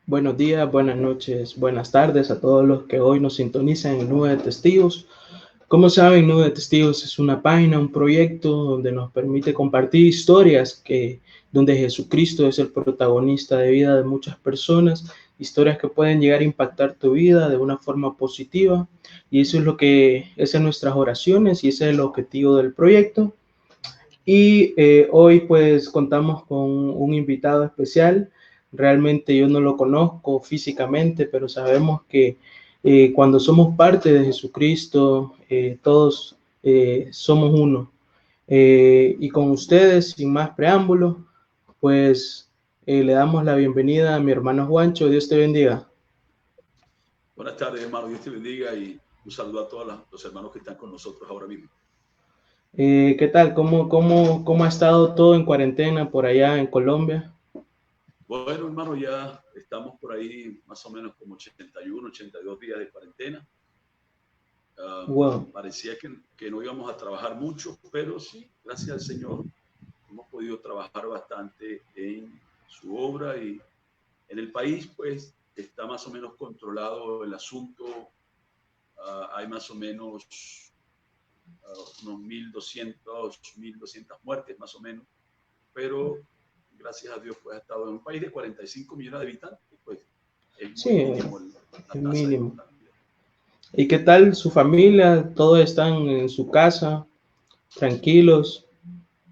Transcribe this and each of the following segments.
Buenos días, buenas noches, buenas tardes a todos los que hoy nos sintonizan en Nube de Testigos. Como saben, Nube de Testigos es una página, un proyecto donde nos permite compartir historias donde Jesucristo es el protagonista de vida de muchas personas, historias que pueden llegar a impactar tu vida de una forma positiva. Y eso es esas son nuestras oraciones y ese es el objetivo del proyecto. Y hoy pues contamos con un invitado especial. Realmente yo no lo conozco físicamente, pero sabemos que cuando somos parte de Jesucristo, todos somos uno. Y con ustedes, sin más preámbulos, pues le damos la bienvenida a mi hermano Juancho. Dios te bendiga. Buenas tardes, hermano. Dios te bendiga y un saludo a todos los hermanos que están con nosotros ahora mismo. ¿Qué tal? ¿Cómo ha estado todo en cuarentena por allá en Colombia? Bueno, hermano, ya estamos por ahí más o menos como 81, 82 días de cuarentena. Wow. Parecía que no íbamos a trabajar mucho, pero sí, gracias al Señor, hemos podido trabajar bastante en su obra y en el país, pues, está más o menos controlado el asunto. Hay más o menos unos 1.200 muertes más o menos, pero gracias a Dios pues ha estado en un país de 45 millones de habitantes, pues es muy Sí, mínimo la es tasa de mínimo. mortalidad. ¿Y qué tal su familia? ¿Todos están en su casa, tranquilos?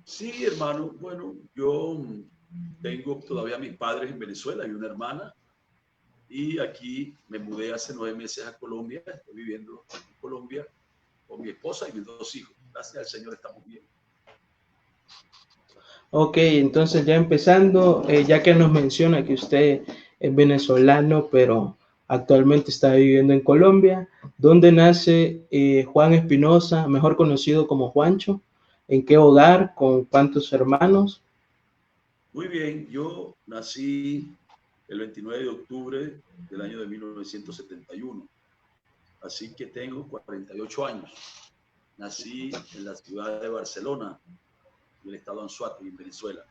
Sí, hermano, bueno, yo tengo todavía a mis padres en Venezuela y una hermana, y aquí me mudé hace 9 meses a Colombia, estoy viviendo en Colombia con mi esposa y mis 2 hijos. Gracias al Señor estamos bien. Ok, entonces ya empezando, ya que nos menciona que usted es venezolano, pero actualmente está viviendo en Colombia, ¿dónde nace Juan Espinosa, mejor conocido como Juancho? ¿En qué hogar? ¿Con cuántos hermanos? Muy bien, yo nací el 29 de octubre del año de 1971, así que tengo 48 años. Nací en la ciudad de Barcelona, en el estado de Anzoátegui, en Venezuela.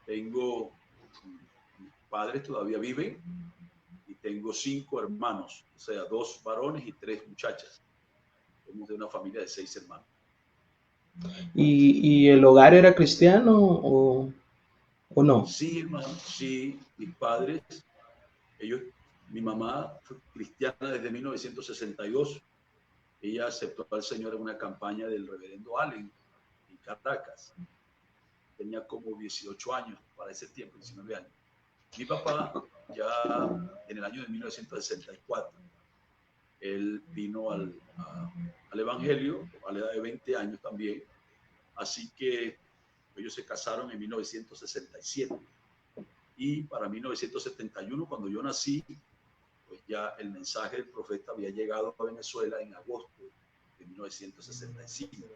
Tengo, mis padres todavía viven y tengo 5 hermanos, o sea, 2 varones y 3 muchachas. Somos de una familia de 6 hermanos. ¿Y el hogar era cristiano o no? Sí, hermano, sí, mis padres, ellos, mi mamá fue cristiana desde 1962. Ella aceptó al Señor en una campaña del reverendo Allen en Caracas. Tenía como 18 años para ese tiempo, 19 años. Mi papá ya en el año de 1964, él vino al Evangelio a la edad de 20 años también. Así que ellos se casaron en 1967. Y para 1971, cuando yo nací, pues ya el mensaje del profeta había llegado a Venezuela en agosto de 1965.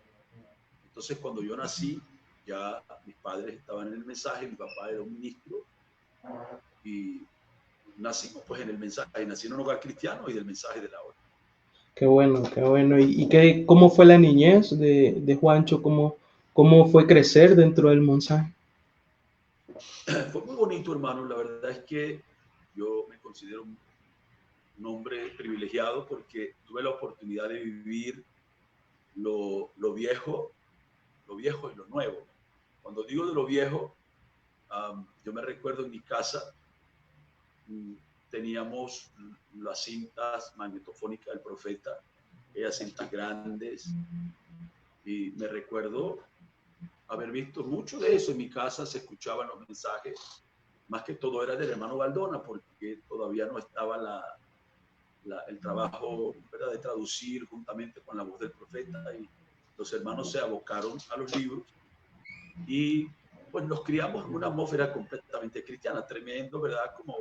Entonces, cuando yo nací, ya mis padres estaban en el mensaje, mi papá era un ministro y nacimos pues en el mensaje, nací en un hogar cristiano y del mensaje de la hora. Qué bueno, qué bueno. ¿Cómo fue la niñez de Juancho? ¿Cómo fue crecer dentro del mensaje? Fue muy bonito, hermano. La verdad es que yo me considero un hombre privilegiado porque tuve la oportunidad de vivir lo viejo y lo nuevo. Cuando digo de lo viejo, yo me recuerdo en mi casa, teníamos las cintas magnetofónicas del profeta, aquellas cintas grandes, y me recuerdo haber visto mucho de eso en mi casa. Se escuchaban los mensajes, más que todo era del hermano Baldona, porque todavía no estaba el trabajo, ¿verdad?, de traducir juntamente con la voz del profeta, y los hermanos se abocaron a los libros y pues nos criamos en una atmósfera completamente cristiana, tremendo, ¿verdad? Como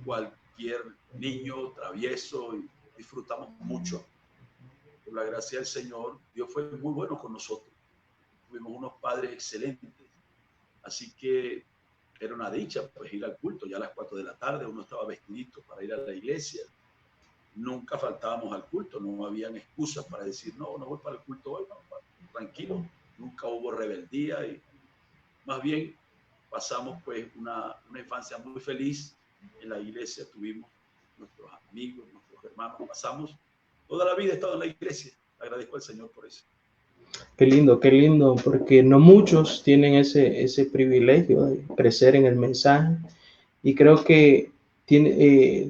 cualquier niño travieso, y disfrutamos mucho. Por la gracia del Señor, Dios fue muy bueno con nosotros. Tuvimos unos padres excelentes. Así que era una dicha pues ir al culto. Ya a las 4 de la tarde uno estaba vestidito para ir a la iglesia. Nunca faltábamos al culto, no habían excusas para decir, no voy para el culto hoy, no, tranquilo. Nunca hubo rebeldía y más bien pasamos pues una infancia muy feliz en la iglesia, tuvimos nuestros amigos, nuestros hermanos, pasamos toda la vida he estado en la iglesia. Agradezco al Señor por eso. Qué lindo, porque no muchos tienen ese privilegio de crecer en el mensaje y creo que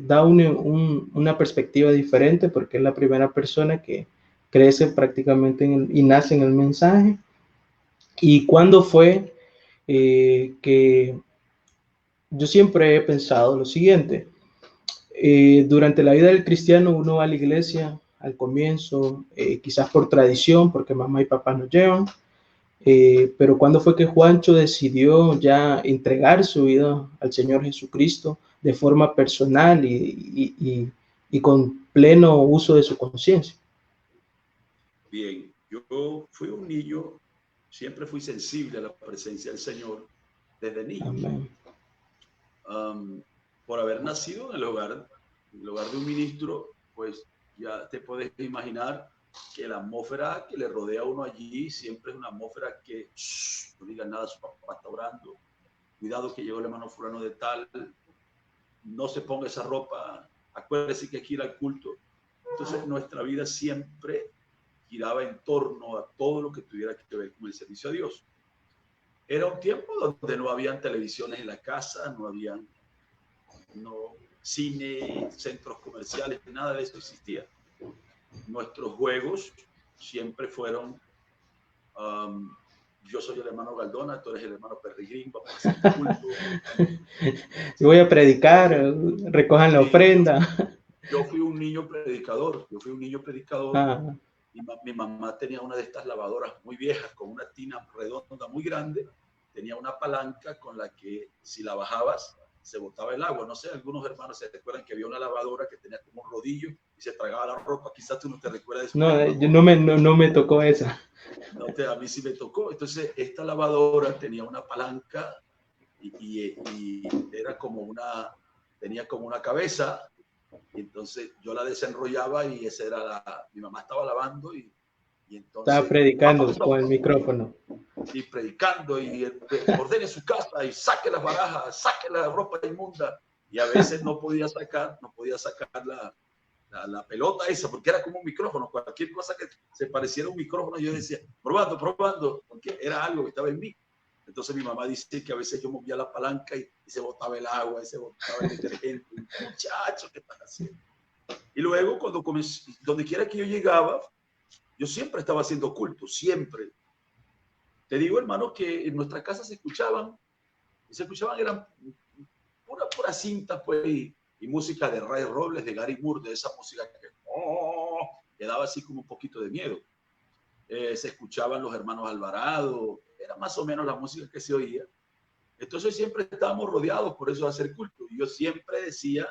da una perspectiva diferente porque es la primera persona que crece prácticamente y nace en el mensaje. ¿Y cuándo fue que yo siempre he pensado lo siguiente? Durante la vida del cristiano uno va a la iglesia al comienzo, quizás por tradición, porque mamá y papá nos llevan, pero ¿cuándo fue que Juancho decidió ya entregar su vida al Señor Jesucristo de forma personal y con pleno uso de su conciencia? Bien, yo fui un niño, siempre fui sensible a la presencia del Señor desde niño. Amén. Por haber nacido en el hogar de un ministro, pues ya te puedes imaginar que la atmósfera que le rodea a uno allí siempre es una atmósfera que no diga nada, su papá está orando, cuidado que llegó el hermano fulano de tal, no se ponga esa ropa, acuérdese que hay que ir al culto. Entonces nuestra vida siempre giraba en torno a todo lo que tuviera que ver con el servicio a Dios. Era un tiempo donde no habían televisiones en la casa, no habían cine, centros comerciales, nada de eso existía. Nuestros juegos siempre fueron, yo soy el hermano Galdona, tú eres el hermano Perrigrín, vamos a hacer culto. Yo voy a predicar, recojan la ofrenda. Yo fui un niño predicador, Ah. Y mi mamá tenía una de estas lavadoras muy viejas con una tina redonda muy grande, tenía una palanca con la que si la bajabas se botaba el agua. No sé, algunos hermanos se recuerdan que había una lavadora que tenía como un rodillo y se tragaba la ropa. Quizás tú no te recuerdas de eso. No, yo no me tocó esa. A mí sí me tocó. Entonces, esta lavadora tenía una palanca y era tenía como una cabeza. Y entonces yo la desenrollaba y esa era mi mamá estaba lavando y entonces... Estaba predicando con el micrófono. Y predicando y ordene su casa y saque las barajas, saque la ropa inmunda. Y a veces no podía sacar la pelota esa, porque era como un micrófono. Cualquier cosa que se pareciera a un micrófono, yo decía, probando, porque era algo que estaba en mí. Entonces mi mamá dice que a veces yo movía la palanca y se botaba el agua, y se botaba el detergente. Muchacho, ¿qué estás haciendo? Y luego, cuando comencé, donde quiera que yo llegaba, yo siempre estaba haciendo culto, siempre. Te digo, hermano, que en nuestra casa se escuchaban, eran pura cinta, pues, y música de Ray Robles, de Gary Moore, de esa música que daba así como un poquito de miedo. Se escuchaban los hermanos Alvarado, era más o menos la música que se oía. Entonces siempre estábamos rodeados por eso de hacer culto. Y yo siempre decía,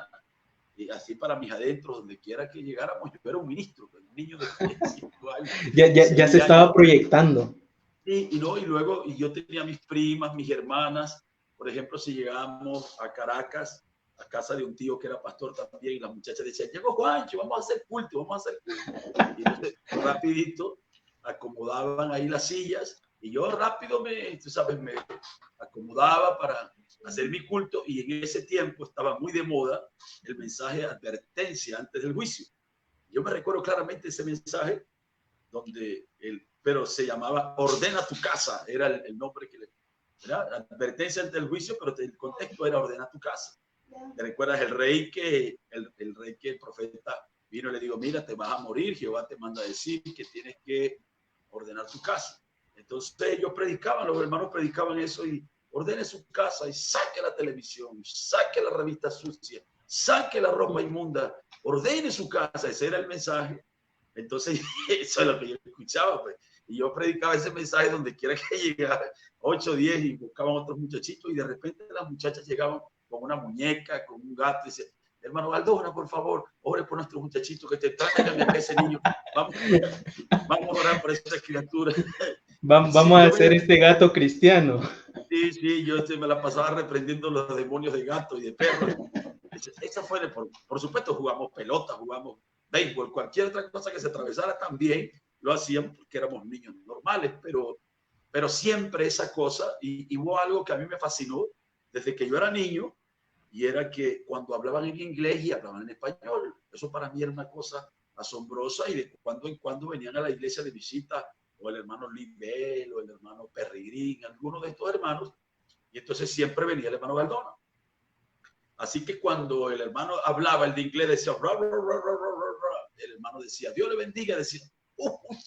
y así para mis adentros, donde quiera que llegáramos, yo era un ministro, un niño de 5 años. Ya se estaba proyectando. Y luego yo tenía mis primas, mis hermanas. Por ejemplo, si llegábamos a Caracas, a casa de un tío que era pastor también, y las muchachas decían, llegó Juancho, vamos a hacer culto. Y entonces, rapidito, acomodaban ahí las sillas, y yo rápido me acomodaba para hacer mi culto, y en ese tiempo estaba muy de moda el mensaje de advertencia antes del juicio. Yo me recuerdo claramente ese mensaje, pero se llamaba Ordena tu casa, era el nombre que era advertencia ante el juicio, pero el contexto era Ordena tu casa. ¿Te recuerdas el rey que el profeta vino y le dijo, mira, te vas a morir, Jehová te manda a decir que tienes que ordenar tu casa? Entonces ellos predicaban, los hermanos predicaban eso y ordene su casa y saque la televisión, saque la revista sucia, saque la ropa inmunda, ordene su casa, ese era el mensaje. Entonces, eso es lo que yo escuchaba, pues. Y yo predicaba ese mensaje donde quiera que llegara, 8 o 10, y buscaban otros muchachitos, y de repente las muchachas llegaban con una muñeca, con un gato, y decían, hermano Galdona, por favor, ore por nuestro muchachito, que te traigan a ese niño. Vamos a orar por esa criatura. Vamos a hacer este gato cristiano. Sí, yo me la pasaba reprendiendo los demonios de gato y de perro. Esa fue, por supuesto, jugamos pelota, jugamos béisbol, cualquier otra cosa que se atravesara también lo hacíamos porque éramos niños normales, pero pero siempre esa cosa, y hubo algo que a mí me fascinó desde que yo era niño, y era que cuando hablaban en inglés y hablaban en español, eso para mí era una cosa asombrosa, y de cuando en cuando venían a la iglesia de visita, o el hermano Libel, o el hermano Perrigrín, alguno de estos hermanos, y entonces siempre venía el hermano Galdona. Así que cuando el hermano hablaba el de inglés, decía, el hermano decía, Dios le bendiga, decía, uy,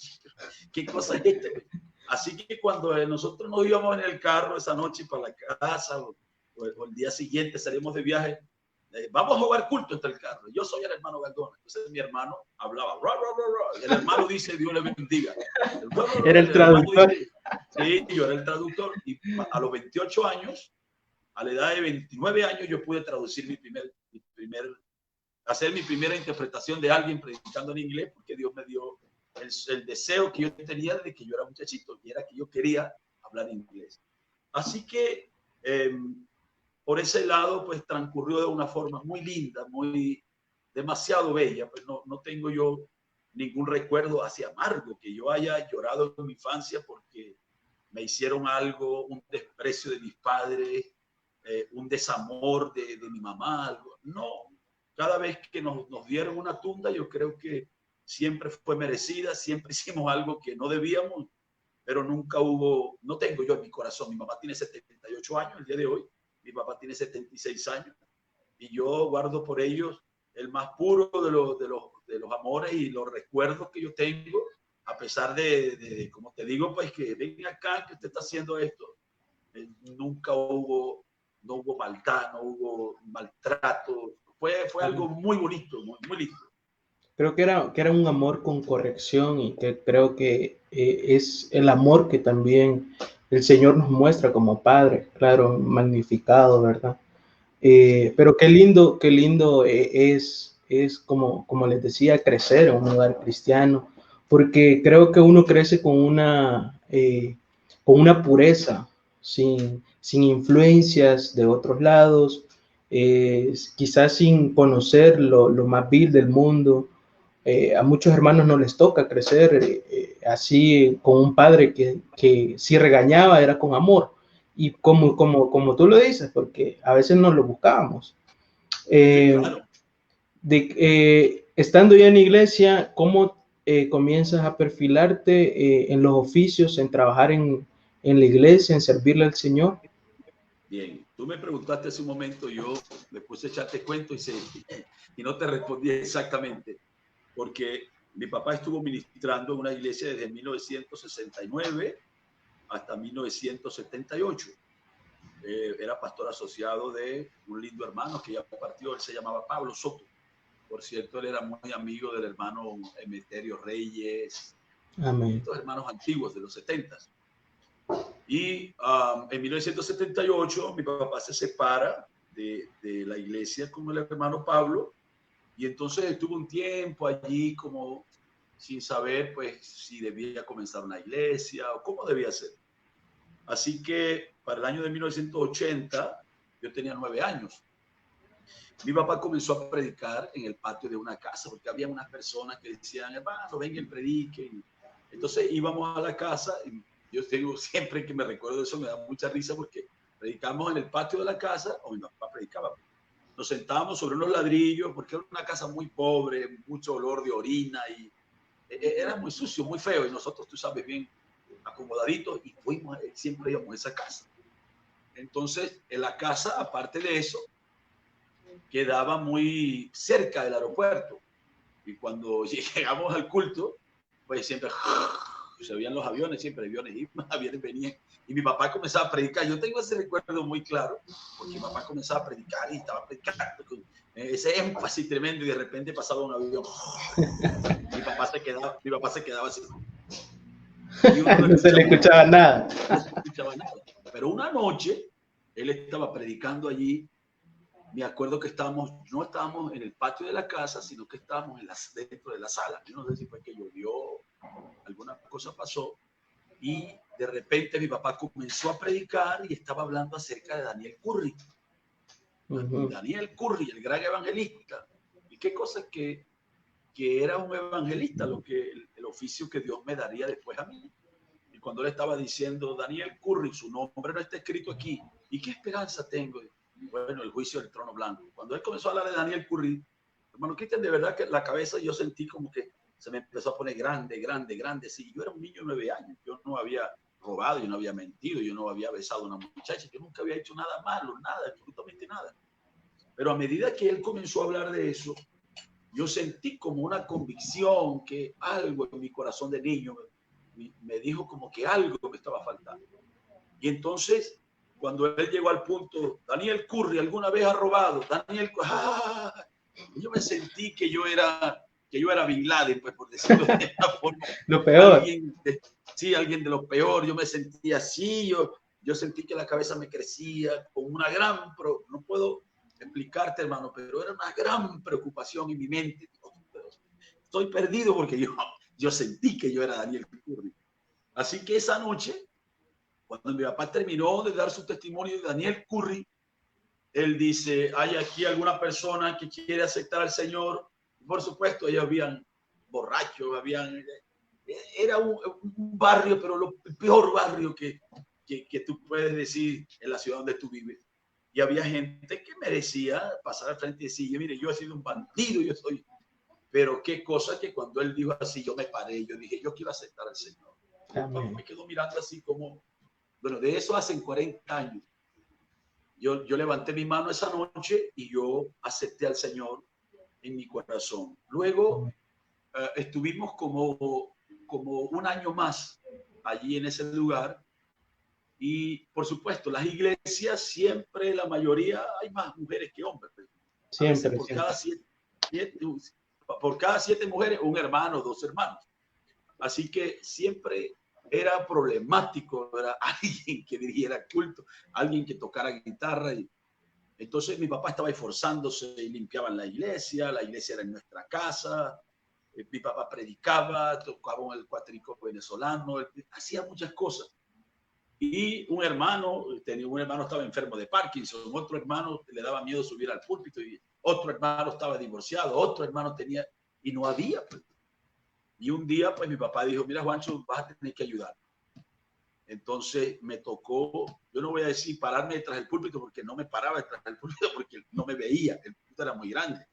qué cosa es este. Así que cuando nosotros nos íbamos en el carro esa noche para la casa, o el día siguiente salimos de viaje, vamos a jugar culto entre el carro. Yo soy el hermano Galdona. Entonces mi hermano hablaba, el hermano dice, Dios le bendiga. Era el traductor. Dice, sí, yo era el traductor, y a los 28 años, a la edad de 29 años, yo pude traducir hacer mi primera interpretación de alguien predicando en inglés, porque Dios me dio el deseo que yo tenía desde que yo era muchachito, y era que yo quería hablar inglés. Así que por ese lado, pues transcurrió de una forma muy linda, demasiado bella. Pues no tengo yo ningún recuerdo así amargo, que yo haya llorado en mi infancia porque me hicieron algo, un desprecio de mis padres, un desamor de mi mamá, algo. No, cada vez que nos dieron una tunda, yo creo que siempre fue merecida, siempre hicimos algo que no debíamos, pero nunca hubo, no tengo yo en mi corazón. Mi mamá tiene 78 años el día de hoy, mi papá tiene 76 años, y yo guardo por ellos el más puro de los amores y los recuerdos que yo tengo, a pesar como te digo, pues que ven acá, que usted está haciendo esto. Nunca hubo, no hubo maldad, no hubo maltrato. Fue algo muy bonito, muy lindo. Creo que era un amor con corrección, y que creo que es el amor que también el Señor nos muestra como Padre, claro, magnificado, ¿verdad? Pero qué lindo es como les decía, crecer en un hogar cristiano, porque creo que uno crece con una pureza, sin influencias de otros lados, quizás sin conocer lo más vil del mundo. A muchos hermanos no les toca crecer así con un padre que si regañaba era con amor, y como tú lo dices, porque a veces no lo buscábamos. Sí, claro. Estando ya en iglesia, ¿cómo comienzas a perfilarte en los oficios, en trabajar en la iglesia, en servirle al Señor? Bien, tú me preguntaste hace un momento, yo me puse a echarte cuento y no te respondí exactamente, porque mi papá estuvo ministrando en una iglesia desde 1969 hasta 1978. Era pastor asociado de un lindo hermano que ya partió, él se llamaba Pablo Soto. Por cierto, él era muy amigo del hermano Emeterio Reyes. Amén. Estos hermanos antiguos de los 70. Y en 1978 mi papá se separa de la iglesia con el hermano Pablo, y entonces estuvo un tiempo allí como sin saber pues si debía comenzar una iglesia o cómo debía ser. Así que para el año de 1980 yo tenía 9 años. Mi papá comenzó a predicar en el patio de una casa, porque había unas personas que decían, hermano, vengan, prediquen. Entonces íbamos a la casa, y yo tengo, siempre que me recuerdo de eso me da mucha risa, porque predicamos en el patio de la casa, o mi papá predicaba. Nos sentábamos sobre unos ladrillos, porque era una casa muy pobre, mucho olor de orina, y era muy sucio, muy feo, y nosotros, tú sabes, bien acomodaditos, y siempre íbamos a esa casa. Entonces, en la casa, aparte de eso, quedaba muy cerca del aeropuerto, y cuando llegamos al culto, pues siempre se veían los aviones, siempre aviones iban, aviones venían, y mi papá comenzaba a predicar. Yo tengo ese recuerdo muy claro, porque mi papá comenzaba a predicar y estaba predicando con ese énfasis tremendo, y de repente pasaba un avión. Mi papá se quedaba así. Y uno no se le escuchaba nada. No se escuchaba nada. Pero una noche, él estaba predicando allí. Me acuerdo que no estábamos en el patio de la casa, sino que estábamos dentro de la sala. Yo no sé si fue que llovió, alguna cosa pasó, y de repente mi papá comenzó a predicar y estaba hablando acerca de Daniel Curry. Daniel Curry, el gran evangelista. Y qué cosa que era un evangelista, el oficio que Dios me daría después a mí. cuando él estaba diciendo, Daniel Curry, su nombre no está escrito aquí, ¿y qué esperanza tengo? Bueno, el juicio del trono blanco. Cuando él comenzó a hablar de Daniel Curry, hermano Cristian, de verdad que la cabeza yo sentí como que se me empezó a poner grande, grande, grande. Sí, yo era un niño de 9 años, yo no había robado, yo no había mentido, yo no había besado a una muchacha, yo nunca había hecho nada malo, nada, absolutamente nada. Pero a medida que él comenzó a hablar de eso, yo sentí como una convicción que algo en mi corazón de niño me dijo como que algo me estaba faltando. Y entonces, cuando él llegó al punto, Daniel Curry alguna vez ha robado, Daniel, yo me sentí que yo era Bin Laden, pues, por decirlo de una forma. Lo peor. Alguien de lo peor. Yo me sentía así, yo sentí que la cabeza me crecía con una no puedo explicarte, hermano, pero era una gran preocupación en mi mente. Estoy perdido porque yo sentí que yo era Daniel Curry. Así que esa noche, cuando mi papá terminó de dar su testimonio de Daniel Curry, él dice, ¿hay aquí alguna persona que quiere aceptar al Señor? Por supuesto, ellos habían borrachos, era un barrio, pero el peor barrio que tú puedes decir en la ciudad donde tú vives. Y había gente que merecía pasar al frente y decir, mire, yo he sido un bandido, yo soy... Pero qué cosa que cuando él dijo así, yo me paré, yo dije, yo quiero aceptar al Señor. Me quedo mirando así como, bueno, de eso hacen 40 años. Yo levanté mi mano esa noche y yo acepté al Señor en mi corazón. Luego estuvimos como un año más allí en ese lugar. Y por supuesto, las iglesias siempre, la mayoría, hay más mujeres que hombres. Siempre, por cada siete mujeres, un hermano, 2 hermanos. Así que siempre era problemático, era alguien que dirigiera el culto, alguien que tocara guitarra. Y entonces mi papá estaba esforzándose y limpiaban la iglesia era en nuestra casa. Mi papá predicaba, tocaba el cuatrico venezolano, hacía muchas cosas. Y un hermano estaba enfermo de Parkinson, otro hermano le daba miedo subir al púlpito, y otro hermano estaba divorciado, otro hermano tenía, y no había. Pues. Y un día, pues mi papá dijo, mira, Juancho, vas a tener que ayudar. Entonces me tocó, yo no voy a decir pararme detrás del púlpito, porque no me paraba detrás del púlpito, porque no me veía, el púlpito era muy grande.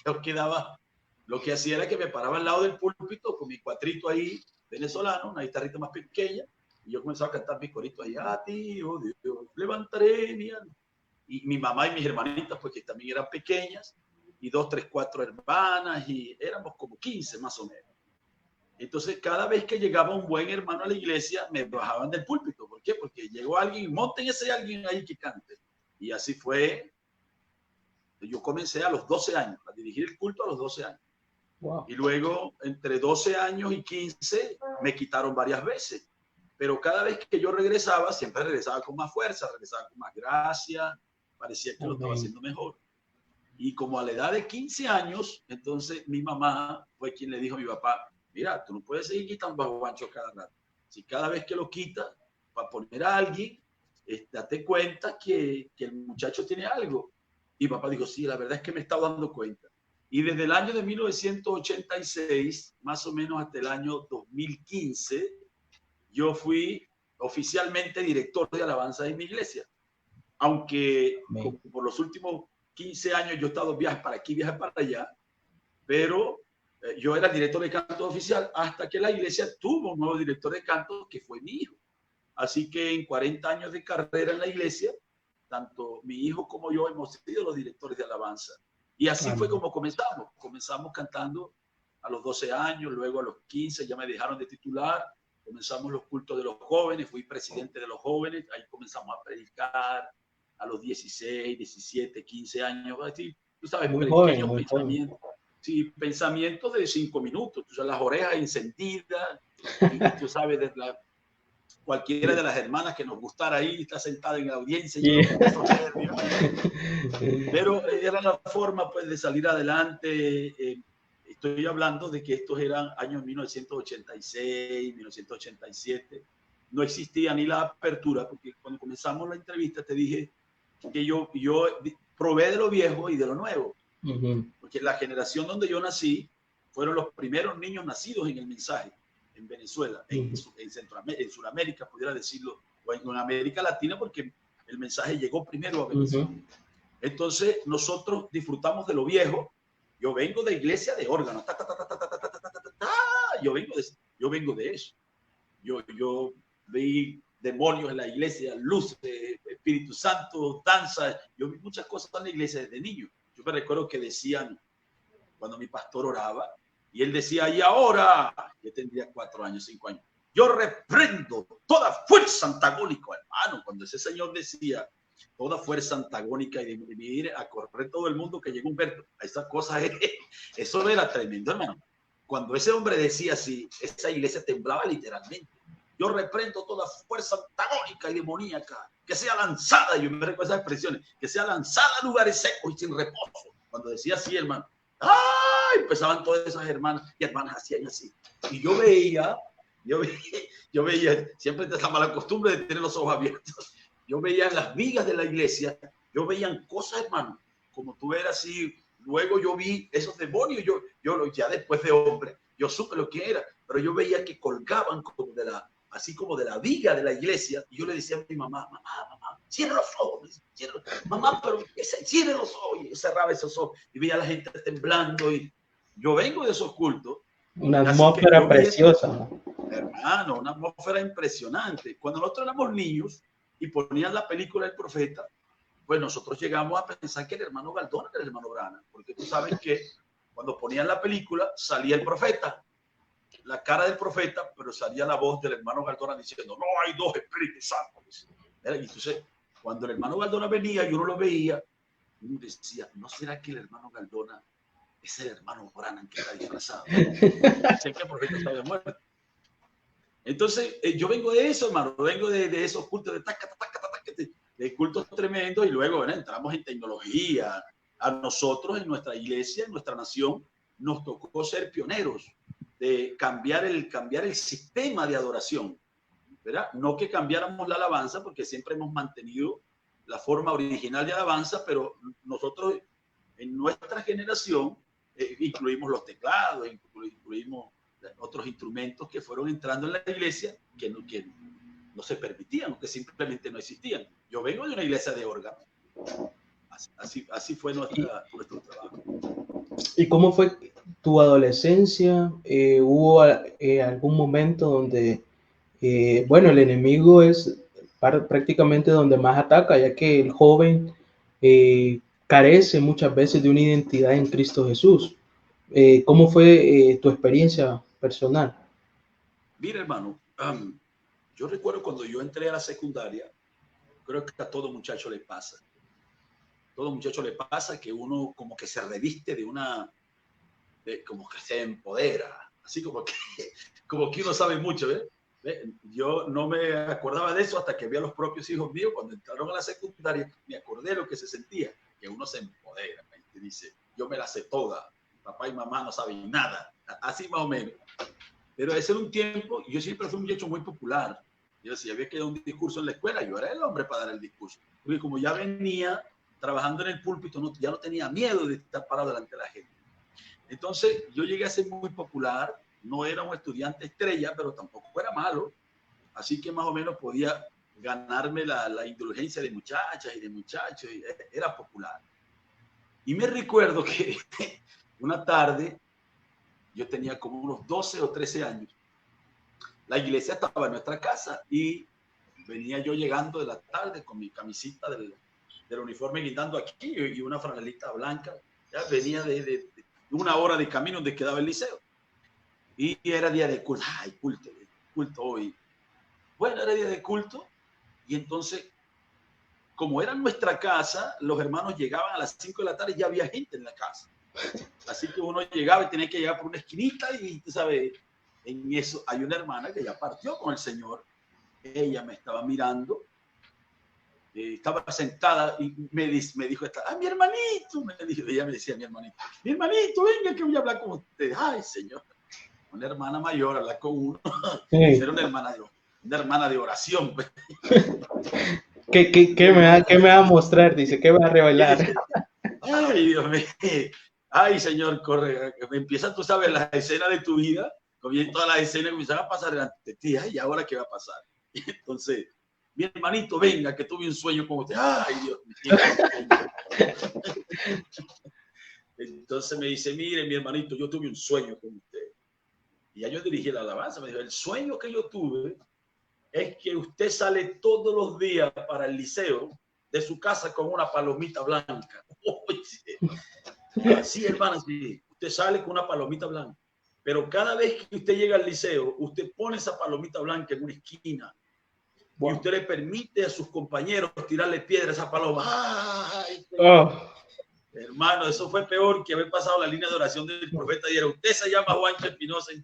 Yo quedaba, lo que hacía era que me paraba al lado del púlpito con mi cuatrito ahí venezolano, una guitarrita más pequeña, y yo comenzaba a cantar mis coritos ahí, tío, Dios, levantaré mi alma. Y mi mamá y mis hermanitas, pues que también eran pequeñas, y 2, 3, 4 hermanas, y éramos como 15 más o menos. Entonces, cada vez que llegaba un buen hermano a la iglesia, me bajaban del púlpito. ¿Por qué? Porque llegó alguien, monten ese alguien ahí que cante. Y así fue. Yo comencé a los 12 años, a dirigir el culto a los 12 años. Wow. Y luego, entre 12 años y 15, me quitaron varias veces. Pero cada vez que yo regresaba, siempre regresaba con más fuerza, regresaba con más gracia. Parecía que lo estaba haciendo mejor. Y como a la edad de 15 años, entonces mi mamá fue quien le dijo a mi papá, mira, tú no puedes seguir quitando a Juancho cada rato. Si cada vez que lo quitas, para poner a alguien, date cuenta que el muchacho tiene algo. Y papá dijo, sí, la verdad es que me estaba dando cuenta. Y desde el año de 1986, más o menos hasta el año 2015, yo fui oficialmente director de alabanza en mi iglesia. Aunque por los últimos 15 años yo he estado viajes para aquí, viajes para allá, pero yo era director de canto oficial hasta que la iglesia tuvo un nuevo director de canto que fue mi hijo. Así que en 40 años de carrera en la iglesia, tanto mi hijo como yo hemos sido los directores de alabanza. Y así fue como comenzamos. Comenzamos cantando a los 12 años, luego a los 15 ya me dejaron de titular. Comenzamos los cultos de los jóvenes, fui presidente de los jóvenes, ahí comenzamos a predicar a los 16, 17, 15 años. Así, tú sabes, muy pequeños joven, pensamientos. Sí, pensamientos de 5 minutos, tú sabes, las orejas encendidas, y tú sabes, cualquiera de las hermanas que nos gustara ahí está sentada en la audiencia. Pero era la forma pues de salir adelante. Estoy hablando de que estos eran años 1986, 1987. No existía ni la apertura, porque cuando comenzamos la entrevista te dije que yo probé de lo viejo y de lo nuevo. Porque la generación donde yo nací fueron los primeros niños nacidos en el mensaje. en Venezuela, en Centroamérica, en Sudamérica, pudiera decirlo, o en América Latina, porque el mensaje llegó primero a Venezuela. Entonces, nosotros disfrutamos de lo viejo. Yo vengo de iglesia de órganos. Yo vengo de eso. Yo vi demonios en la iglesia, luces, Espíritu Santo, danza. Yo vi muchas cosas en la iglesia desde niño. Yo me recuerdo que decían, cuando mi pastor oraba, y él decía, y ahora, yo tendría 4 años, 5 años, yo reprendo toda fuerza antagónica, hermano. Cuando ese señor decía toda fuerza antagónica y de ir a correr todo el mundo, que llegó Humberto, esa cosa, eso era tremendo, hermano. Cuando ese hombre decía así, esa iglesia temblaba literalmente. Yo reprendo toda fuerza antagónica y demoníaca, que sea lanzada, yo me recuerdo esas expresiones, que sea lanzada a lugares secos y sin reposo. Cuando decía así, hermano, ¡ay! Empezaban todas esas hermanas y hermanas hacían así. Y yo veía, siempre esta mala costumbre de tener los ojos abiertos. Yo veía en las vigas de la iglesia, yo veía cosas, hermano, como tú eras así. Luego yo vi esos demonios, yo ya después de hombre, yo supe lo que era, pero yo veía que colgaban como así como de la viga de la iglesia, y yo le decía a mi mamá, cierra los ojos, mamá, pero cierra los ojos, y cerraba esos ojos, y veía a la gente temblando, y yo vengo de esos cultos. Una atmósfera preciosa. Hermano, una atmósfera impresionante. Cuando nosotros éramos niños y ponían la película El Profeta, pues nosotros llegamos a pensar que el hermano Galdón era el hermano Brana, porque tú sabes que cuando ponían la película salía el profeta, la cara del profeta, pero salía la voz del hermano Galdona diciendo, no hay 2 Espíritus Santos. Y entonces, cuando el hermano Galdona venía y uno lo veía, uno decía, ¿no será que el hermano Galdona es el hermano Brana que está disfrazado? Sé que el profeta estaba muerto. Entonces, yo vengo de eso, hermano, vengo de esos cultos de cultos tremendos, y luego, bueno, entramos en tecnología. A nosotros, en nuestra iglesia, en nuestra nación, nos tocó ser pioneros de cambiar el sistema de adoración, ¿verdad? No que cambiáramos la alabanza, porque siempre hemos mantenido la forma original de alabanza, pero nosotros en nuestra generación incluimos los teclados, incluimos otros instrumentos que fueron entrando en la iglesia que no se permitían, que simplemente no existían. Yo vengo de una iglesia de órgano. Así fue nuestro trabajo. ¿Y cómo fue tu adolescencia? ¿Hubo algún momento donde, bueno, el enemigo es prácticamente donde más ataca, ya que el joven carece muchas veces de una identidad en Cristo Jesús? ¿Cómo fue tu experiencia personal? Mira, hermano, yo recuerdo cuando yo entré a la secundaria, creo que a todo muchacho le pasa. Todo muchacho le pasa que uno como que se reviste como que se empodera, así como que uno sabe mucho, ¿ves? Yo no me acordaba de eso hasta que vi a los propios hijos míos cuando entraron a la secundaria. Me acordé de lo que se sentía, que uno se empodera, y dice, yo me la sé toda, papá y mamá no saben nada, así más o menos. Pero ese era un tiempo, yo siempre fui un muchacho muy popular. Yo decía, había que dar un discurso en la escuela, yo era el hombre para dar el discurso, porque como ya venía trabajando en el púlpito, ya no tenía miedo de estar parado delante de la gente. Entonces, yo llegué a ser muy popular, no era un estudiante estrella, pero tampoco era malo, así que más o menos podía ganarme la indulgencia de muchachas y de muchachos, y era popular. Y me recuerdo que una tarde, yo tenía como unos 12 o 13 años, la iglesia estaba en nuestra casa y venía yo llegando de la tarde con mi camisita del uniforme guindando aquí y una franelita blanca. Ya venía de 1 hora de camino donde quedaba el liceo. Y era día de culto. ¡Ay, culto hoy! Bueno, era día de culto. Y entonces, como era nuestra casa, los hermanos llegaban a las 5 de la tarde y ya había gente en la casa. Así que uno llegaba y tenía que llegar por una esquinita y, tú sabes, en eso hay una hermana que ya partió con el Señor. Ella me estaba mirando. Estaba sentada y me dijo, mi hermanito, ella me decía, mi hermanito, venga que voy a hablar con usted. Ay, Señor, una hermana mayor, hablar con uno. Sí. Era una hermana de oración. ¿Qué me va a mostrar? Dice, ¿qué va a revelar? Ay, Dios mío. Ay, Señor, corre. Empieza, tú sabes, la escena de tu vida comienza toda la escena, comienzaba a pasar delante de ti. Ay, ¿y ahora qué va a pasar? Y entonces, mi hermanito, venga, que tuve un sueño con usted. Ay, Dios mío. Entonces me dice, mire, mi hermanito, yo tuve un sueño con usted. Y ya yo dirigí la alabanza. Me dijo, el sueño que yo tuve es que usted sale todos los días para el liceo de su casa con una palomita blanca. Oye, así, hermana, sí. Usted sale con una palomita blanca. Pero cada vez que usted llega al liceo, usted pone esa palomita blanca en una esquina. Wow. Y usted le permite a sus compañeros tirarle piedras a esa paloma. ¡Ay! Hermano, eso fue peor que haber pasado la línea de oración del profeta ayer. Usted se llama Juancho Espinosa en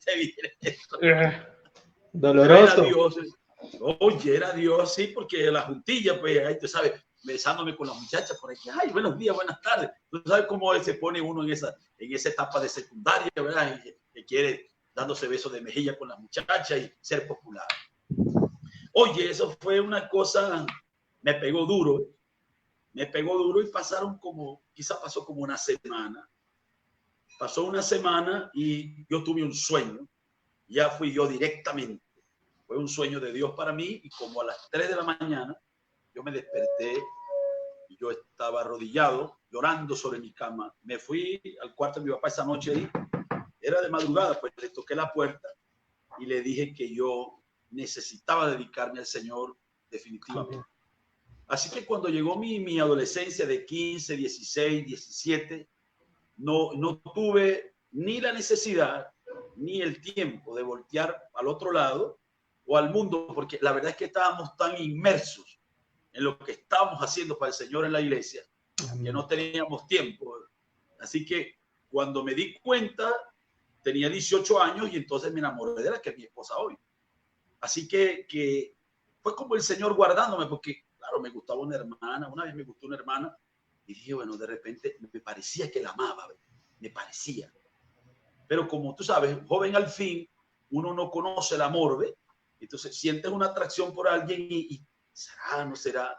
Doloroso. Era Dios. Oye, era Dios, sí, porque la juntilla, pues, ahí tú sabes, besándome con la muchacha por aquí. Ay, buenos días, buenas tardes. Tú sabes cómo se pone uno en esa etapa de secundaria, ¿verdad? Que quiere dándose besos de mejilla con la muchacha y ser popular. Oye, eso fue una cosa, me pegó duro y pasaron quizá pasó como una semana. Pasó una semana y yo tuve un sueño, ya fui yo directamente. Fue un sueño de Dios para mí y como a las 3 de la mañana yo me desperté y yo estaba arrodillado, llorando sobre mi cama. Me fui al cuarto de mi papá esa noche ahí, era de madrugada, pues le toqué la puerta y le dije que yo necesitaba dedicarme al Señor definitivamente. Así que cuando llegó mi adolescencia de 15, 16, 17, no tuve ni la necesidad ni el tiempo de voltear al otro lado o al mundo, porque la verdad es que estábamos tan inmersos en lo que estábamos haciendo para el Señor en la iglesia, que no teníamos tiempo. Así que cuando me di cuenta, tenía 18 años y entonces me enamoré de la que es mi esposa hoy. Así que fue como el Señor guardándome, porque claro, me gustaba una hermana, una vez me gustó una hermana y dije, bueno, de repente me parecía que la amaba, me parecía. Pero como tú sabes, joven al fin, uno no conoce el amor, ¿ves? Entonces sientes una atracción por alguien y ¿será, no será?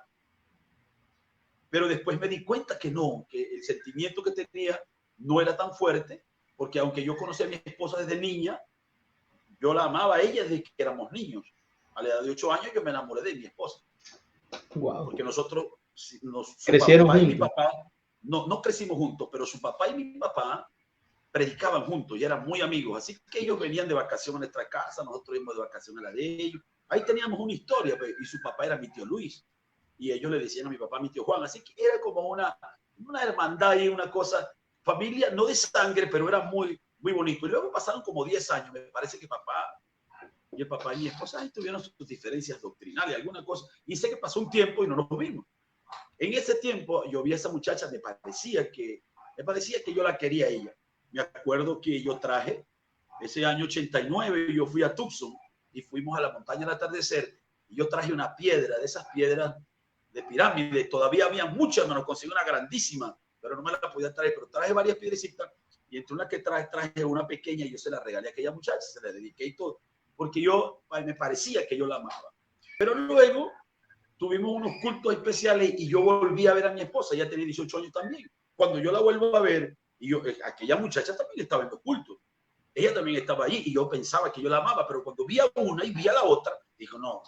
Pero después me di cuenta que no, que el sentimiento que tenía no era tan fuerte, porque aunque yo conocí a mi esposa desde niña, yo la amaba a ella desde que éramos niños. A la edad de 8 años yo me enamoré de mi esposa. Wow. Porque nosotros crecieron papá juntos. Y mi papá, no crecimos juntos, pero su papá y mi papá predicaban juntos y eran muy amigos. Así que ellos venían de vacación a nuestra casa, nosotros íbamos de vacación a la de ellos. Ahí teníamos una historia, pues, y su papá era mi tío Luis. Y ellos le decían a mi papá, mi tío Juan. Así que era como una hermandad y una cosa, familia, no de sangre, pero era muy, muy bonito. Y luego pasaron como 10 años. Me parece que el papá y mi esposa tuvieron sus diferencias doctrinales, alguna cosa. Y sé que pasó un tiempo y no nos vimos. En ese tiempo yo vi a esa muchacha, me parecía que yo la quería a ella. Me acuerdo que yo traje, ese año 89, yo fui a Tucson y fuimos a la montaña al atardecer y yo traje una piedra, de esas piedras de pirámide. Todavía había muchas, me lo conseguí una grandísima, pero no me la podía traer, pero traje varias piedrecitas y entre una que traje una pequeña y yo se la regalé a aquella muchacha, se la dediqué y todo, porque me parecía que yo la amaba. Pero luego tuvimos unos cultos especiales y yo volví a ver a mi esposa, ella tenía 18 años también. Cuando yo la vuelvo a ver, y aquella muchacha también estaba en los cultos, ella también estaba allí y yo pensaba que yo la amaba, pero cuando vi a una y vi a la otra, dijo, no, o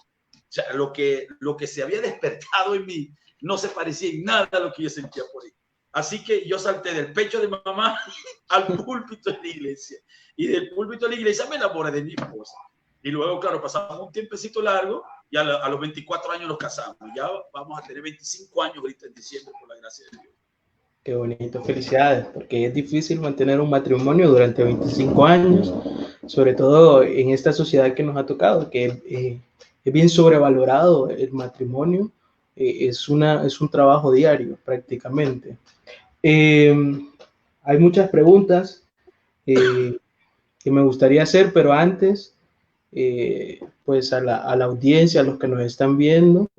sea, lo que se había despertado en mí no se parecía en nada a lo que yo sentía por ella. Así que yo salté del pecho de mamá al púlpito de la iglesia y del púlpito de la iglesia me enamoré de mi esposa. Y luego, claro, pasamos un tiempecito largo y a los 24 años nos casamos. Ya vamos a tener 25 años ahorita en diciembre, por la gracia de Dios. Qué bonito, felicidades, porque es difícil mantener un matrimonio durante 25 años, sobre todo en esta sociedad que nos ha tocado, que es bien sobrevalorado el matrimonio, es un trabajo diario prácticamente. Hay muchas preguntas que me gustaría hacer, pero antes, pues a la audiencia, a los que nos están viendo,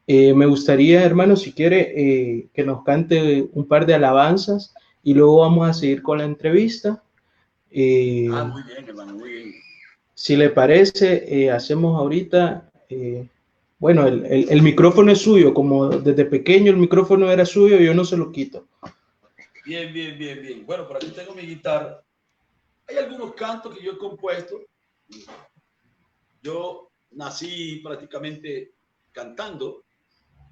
me gustaría, hermano, si quiere, que nos cante un par de alabanzas y luego vamos a seguir con la entrevista. Muy bien, hermano, muy bien. Si le parece, hacemos ahorita, bueno, el micrófono es suyo, como desde pequeño el micrófono era suyo, yo no se lo quito. Bien. Bueno, por aquí tengo mi guitarra. Hay algunos cantos que yo he compuesto. Yo nací prácticamente cantando,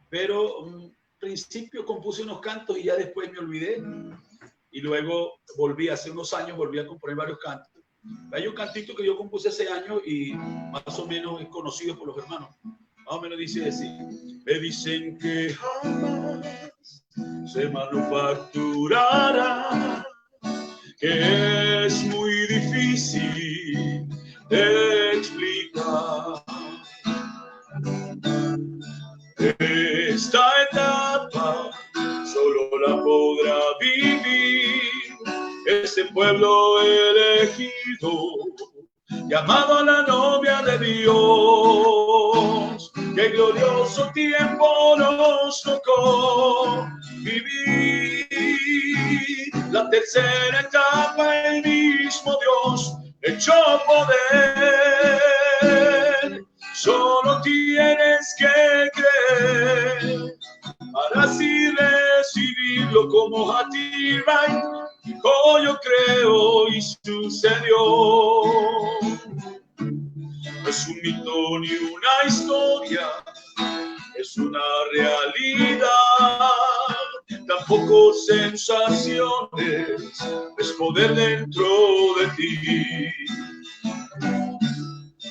pero en principio compuse unos cantos y ya después me olvidé. Y luego volví, hace unos años, volví a componer varios cantos. Hay un cantito que yo compuse hace años y más o menos es conocido por los hermanos. Más o menos dice así: me dicen que jamás se manufacturará, que es muy difícil de explicar. Esta etapa solo la podrá vivir ese pueblo elegido, llamado a la novia de Dios. Qué glorioso tiempo nos tocó vivir. La tercera etapa, el mismo Dios echó poder. Solo tienes que creer para así recibirlo como Hatibay. Dijo yo creo y sucedió. No es un mito ni una historia, es una realidad. Tampoco sensaciones, es poder dentro de ti.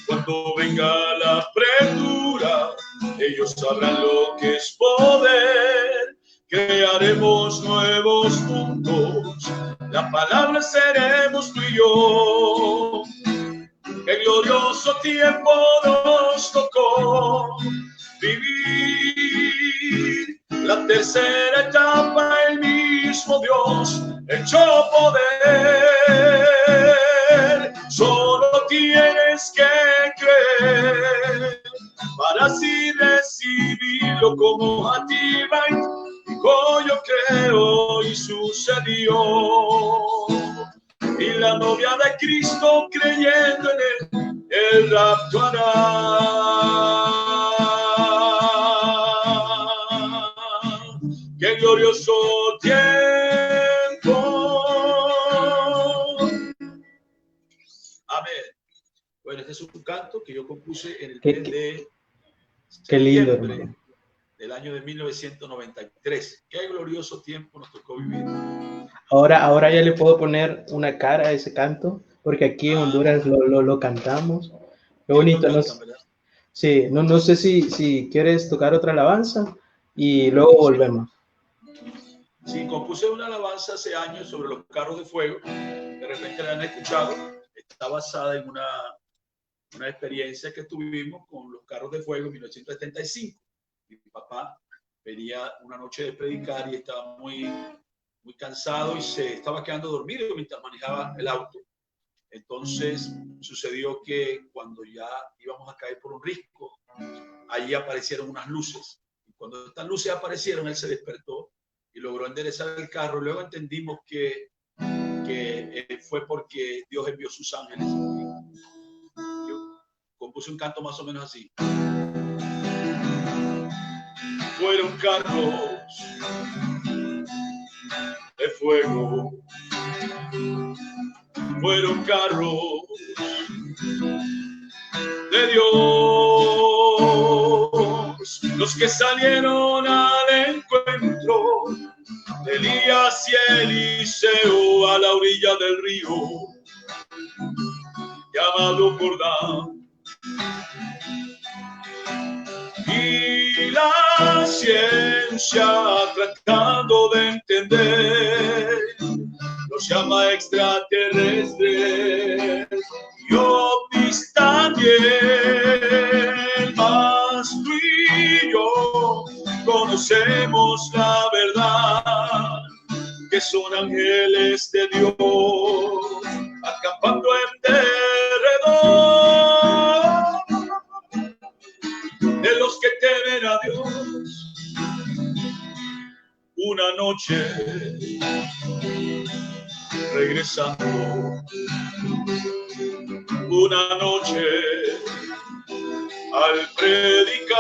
Cuando venga la apertura, ellos sabrán lo que es poder. Crearemos nuevos mundos, la palabra seremos tú y yo. Qué glorioso tiempo nos tocó vivir. La tercera etapa, el mismo Dios echó poder. Solo tienes que creer para así recibirlo como Hatibay. Dijo yo creo y sucedió. Y la novia de Cristo creyendo en él, el rapto hará. Qué glorioso tiempo. Amén. Bueno, este es un canto que yo compuse en el mes de septiembre del año de 1993. Qué glorioso tiempo nos tocó vivir. Ahora ya le puedo poner una cara a ese canto, porque aquí en Honduras lo cantamos. Qué bonito. Sí, no sé si quieres tocar otra alabanza y luego volvemos. Sí, compuse una alabanza hace años sobre los carros de fuego. De repente la han escuchado. Está basada en una experiencia que tuvimos con los carros de fuego en 1975. Mi papá venía una noche de predicar y estaba muy cansado y se estaba quedando dormido mientras manejaba el auto. Entonces sucedió que cuando ya íbamos a caer por un risco, allí aparecieron unas luces. Y cuando estas luces aparecieron, él se despertó y logró enderezar el carro. Luego entendimos que fue porque Dios envió sus ángeles. Yo compuse un canto más o menos así. Fueron carros de fuego, fueron carros de Dios, los que salieron al encuentro de Elías y Eliseo a la orilla del río llamado Jordán. Y la ciencia tratando de entender los llama extraterrestres y ovnis también. Mas tú y yo conocemos la verdad, que son ángeles de Dios acampando en derredor de los que temen a Dios. Una noche regresando, una noche al predicar,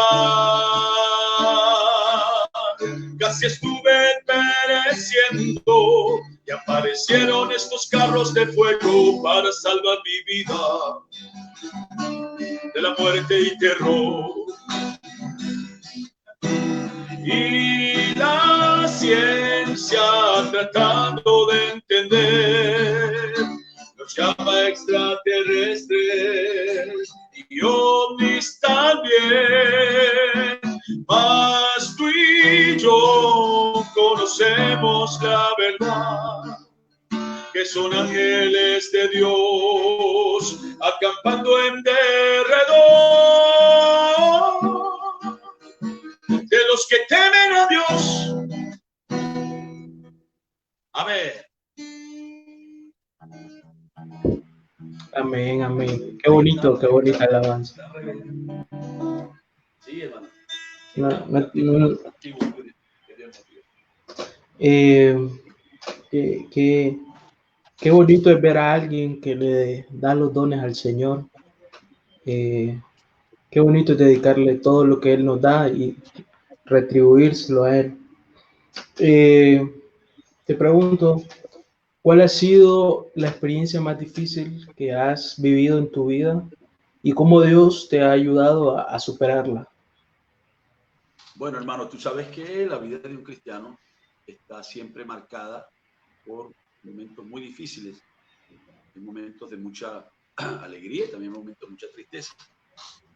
casi estuve pereciendo y aparecieron estos carros de fuego para palabra salva mi vida de la muerte y terror. Y la ciencia tratando de entender nos llama extraterrestres y ovnis también, mas tú y yo conocemos la verdad, que son ángeles de Dios acampando en derredor de los que temen a Dios. Amén. Amén, amén. Qué bonito, qué bonita alabanza. Sí, hermano. Qué bonito es ver a alguien que le da los dones al Señor. Qué bonito es dedicarle todo lo que Él nos da y retribuírselo a Él. Te pregunto, ¿cuál ha sido la experiencia más difícil que has vivido en tu vida y cómo Dios te ha ayudado a superarla? Bueno, hermano, tú sabes que la vida de un cristiano está siempre marcada por momentos muy difíciles, momentos de mucha alegría y también momentos de mucha tristeza.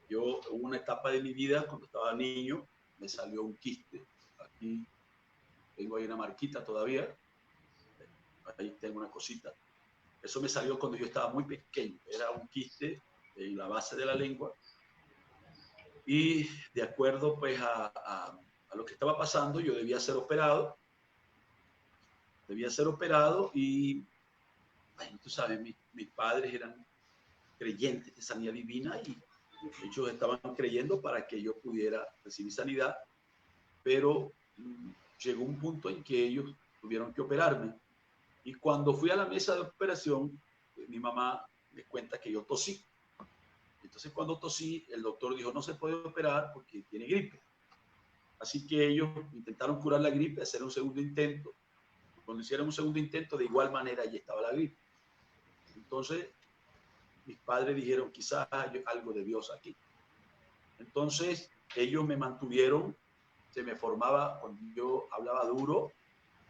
Yo, en una etapa de mi vida, cuando estaba niño, me salió un quiste. Aquí tengo ahí una marquita todavía. Ahí tengo una cosita. Eso me salió cuando yo estaba muy pequeño. Era un quiste en la base de la lengua. Y de acuerdo pues a lo que estaba pasando, yo debía ser operado. Y, bueno, tú sabes, mis padres eran creyentes de sanidad divina y ellos estaban creyendo para que yo pudiera recibir sanidad, pero llegó un punto en que ellos tuvieron que operarme. Y cuando fui a la mesa de operación, mi mamá me cuenta que yo tosí. Entonces, cuando tosí, el doctor dijo, no se puede operar porque tiene gripe. Así que ellos intentaron curar la gripe, hacer un segundo intento. Cuando hicieron un segundo intento, de igual manera, allí estaba la gripe. Entonces, mis padres dijeron, quizás hay algo de Dios aquí. Entonces, ellos me mantuvieron, se me formaba, cuando yo hablaba duro,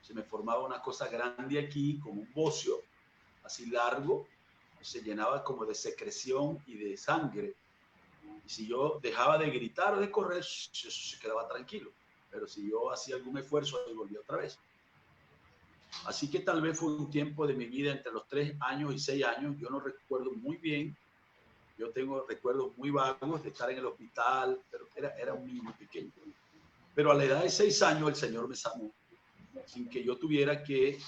se me formaba una cosa grande aquí, como un bocio, así largo, se llenaba como de secreción y de sangre. Y si yo dejaba de gritar o de correr, eso se quedaba tranquilo. Pero si yo hacía algún esfuerzo, ahí volvía otra vez. Así que tal vez fue un tiempo de mi vida entre los 3 años y 6 años. Yo no recuerdo muy bien. Yo tengo recuerdos muy vagos de estar en el hospital, pero era un niño pequeño. Pero a la edad de 6 años el Señor me sanó, sin que yo tuviera que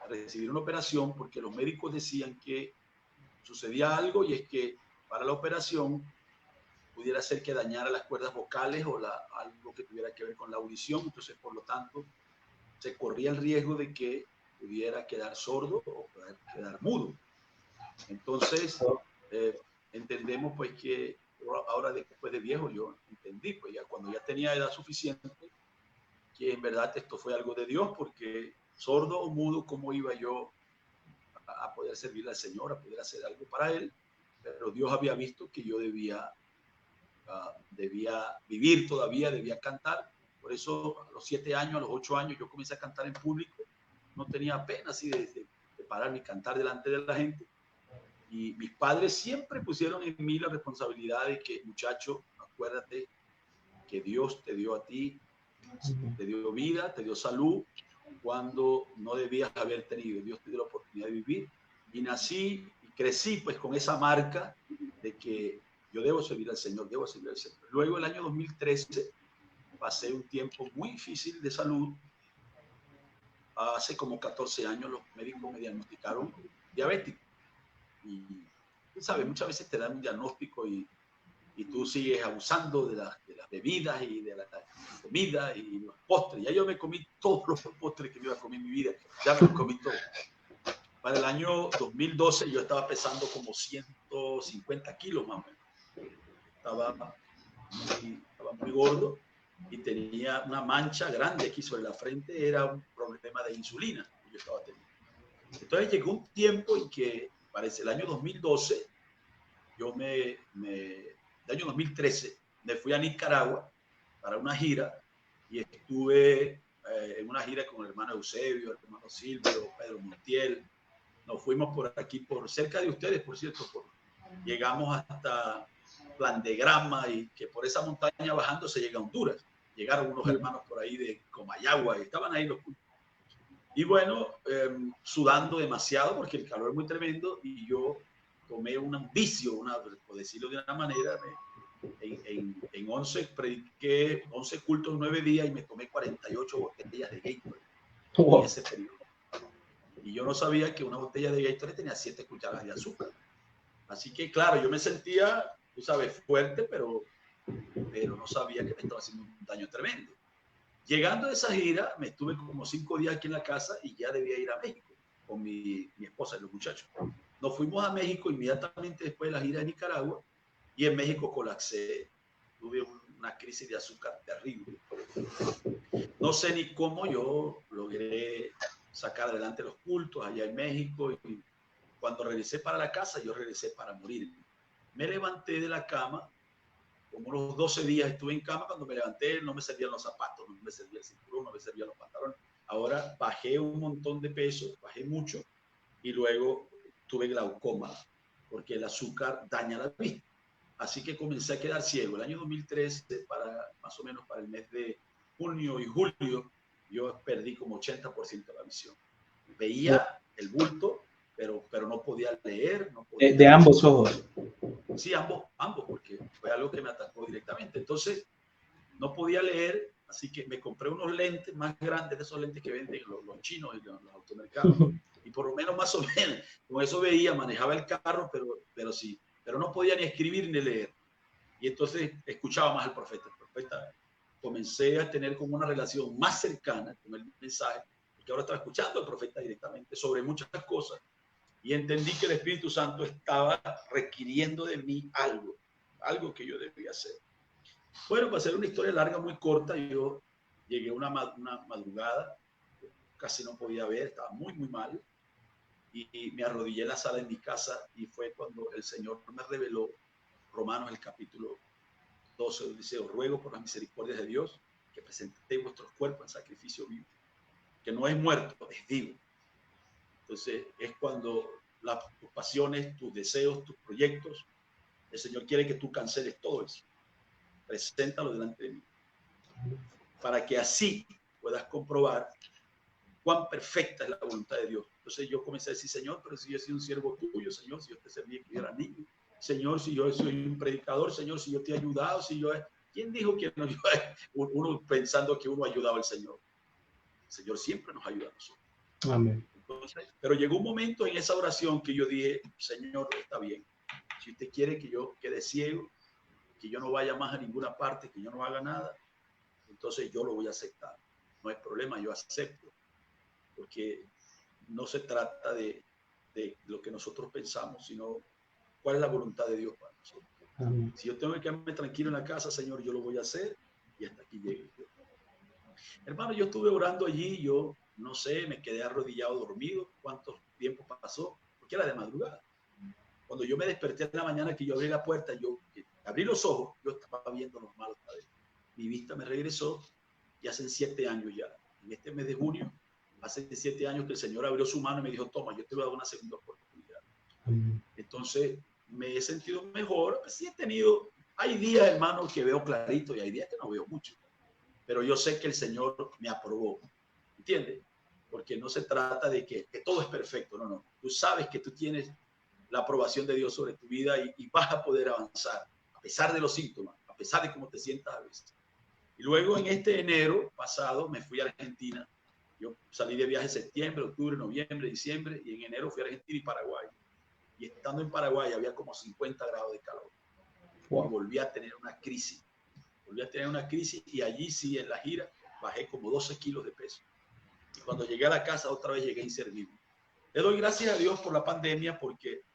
recibir una operación, porque los médicos decían que sucedía algo, y es que para la operación pudiera ser que dañara las cuerdas vocales o algo que tuviera que ver con la audición. Entonces, por lo tanto, se corría el riesgo de que pudiera quedar sordo o quedar mudo. Entonces, entendemos pues que ahora, después de viejo, yo entendí, pues ya cuando ya tenía edad suficiente, que en verdad esto fue algo de Dios, porque sordo o mudo, ¿cómo iba yo a poder servirle al Señor, a poder hacer algo para Él? Pero Dios había visto que yo debía vivir todavía, debía cantar. Por eso a los 7 años, a los 8 años, yo comencé a cantar en público. No tenía pena así de pararme y cantar delante de la gente. Y mis padres siempre pusieron en mí la responsabilidad de que, muchacho, acuérdate que Dios te dio a ti, te dio vida, te dio salud, cuando no debías haber tenido. Dios te dio la oportunidad de vivir. Y nací y crecí pues con esa marca de que yo debo servir al Señor, debo servir al Señor. Luego, el año 2013, pasé un tiempo muy difícil de salud. Hace como 14 años los médicos me diagnosticaron diabético. Y tú sabes, muchas veces te dan un diagnóstico y tú sigues abusando de las bebidas y de la comida y los postres. Ya yo me comí todos los postres que me iba a comer en mi vida. Ya me los comí todos. Para el año 2012 yo estaba pesando como 150 kilos más o menos. Estaba muy gordo y tenía una mancha grande aquí sobre la frente. Era un problema de insulina que yo estaba teniendo. Entonces llegó un tiempo en que parece el año 2012, el año 2013, me fui a Nicaragua para una gira y estuve en una gira con el hermano Eusebio, el hermano Silvio, Pedro Montiel. Nos fuimos por aquí, por cerca de ustedes, por cierto. Llegamos hasta Plan de Grama y que por esa montaña bajando se llega a Honduras. Llegaron unos hermanos por ahí de Comayagua y estaban ahí los cultos. Y bueno, sudando demasiado porque el calor es muy tremendo y yo tomé un vicio, por decirlo de una manera, en 11 prediqué 11 cultos 9 días y me tomé 48 botellas de Gatorade en ese periodo. Y yo no sabía que una botella de Gatorade tenía 7 cucharadas de azúcar. Así que, claro, yo me sentía, tú sabes, fuerte, pero no sabía que me estaba haciendo un daño tremendo. Llegando a esa gira, me estuve como 5 días aquí en la casa y ya debía ir a México con mi esposa y los muchachos. Nos fuimos a México inmediatamente después de la gira de Nicaragua y en México colapsé. Tuve una crisis de azúcar terrible. No sé ni cómo yo logré sacar adelante los cultos allá en México y cuando regresé para la casa, yo regresé para morir. Me levanté de la cama, como unos 12 días estuve en cama, cuando me levanté no me servían los zapatos, no me servía el cinturón, no me servían los pantalones. Ahora bajé un montón de peso, bajé mucho y luego tuve glaucoma porque el azúcar daña la vista. Así que comencé a quedar ciego. El año 2013, más o menos para el mes de junio y julio, yo perdí como 80% de la visión. Veía el bulto, pero no podía leer. No podía de ambos ojos. Sí, ambos, porque fue algo que me atacó directamente. Entonces, no podía leer, así que me compré unos lentes más grandes, de esos lentes que venden los chinos y los automercados. Y por lo menos, más o menos, con eso veía, manejaba el carro, pero no podía ni escribir ni leer. Y entonces escuchaba más al profeta. El profeta comencé a tener como una relación más cercana con el mensaje, porque ahora estaba escuchando al profeta directamente sobre muchas cosas. Y entendí que el Espíritu Santo estaba requiriendo de mí algo que yo debía hacer. Bueno, para hacer una historia larga, muy corta, yo llegué una madrugada, casi no podía ver, estaba muy, muy mal, y me arrodillé en la sala de mi casa y fue cuando el Señor me reveló Romanos, el capítulo 12, dice: os ruego por las misericordias de Dios que presentéis vuestros cuerpos en sacrificio vivo, que no es muerto, es vivo. Entonces es cuando tus pasiones, tus deseos, tus proyectos, el Señor quiere que tú canceles todo eso. Preséntalo delante de mí, para que así puedas comprobar cuán perfecta es la voluntad de Dios. Entonces yo comencé a decir: Señor, pero si yo he sido un siervo tuyo, Señor, si yo te serví que yo era niño, Señor, si yo soy un predicador, Señor, si yo te he ayudado, si yo... ¿Quién dijo que no? Uno pensando que uno ha ayudado al Señor. El Señor siempre nos ayuda a nosotros. Amén. Entonces, pero llegó un momento en esa oración que yo dije: Señor, está bien. Si usted quiere que yo quede ciego, que yo no vaya más a ninguna parte, que yo no haga nada, entonces yo lo voy a aceptar. No hay problema, yo acepto. Porque no se trata de lo que nosotros pensamos, sino cuál es la voluntad de Dios para nosotros. Amén. Si yo tengo que quedarme tranquilo en la casa, Señor, yo lo voy a hacer y hasta aquí llegue. Hermano, yo estuve orando allí, yo no sé, me quedé arrodillado dormido. ¿Cuánto tiempo pasó? Porque era de madrugada. Cuando yo me desperté en la mañana, que yo abrí la puerta, yo abrí los ojos, yo estaba viendo normal otra vez. Mi vista me regresó y hace 7 años ya. En este mes de junio, hace 7 años que el Señor abrió su mano y me dijo: toma, yo te voy a dar una segunda oportunidad. Entonces, me he sentido mejor. Sí he tenido, hay días, hermano, que veo clarito y hay días que no veo mucho. Pero yo sé que el Señor me aprobó. ¿Entiendes? Porque no se trata de que todo es perfecto. No, no. Tú sabes que tú tienes la aprobación de Dios sobre tu vida y vas a poder avanzar a pesar de los síntomas, a pesar de cómo te sientas a veces. Y luego en este enero pasado me fui a Argentina. Yo salí de viaje en septiembre, octubre, noviembre, diciembre, y en enero fui a Argentina y Paraguay. Y estando en Paraguay había como 50 grados de calor. Wow. Y volví a tener una crisis. Y allí sí, en la gira, bajé como 12 kilos de peso. Y cuando llegué a la casa, otra vez llegué inservible. Le doy gracias a Dios por la pandemia, porque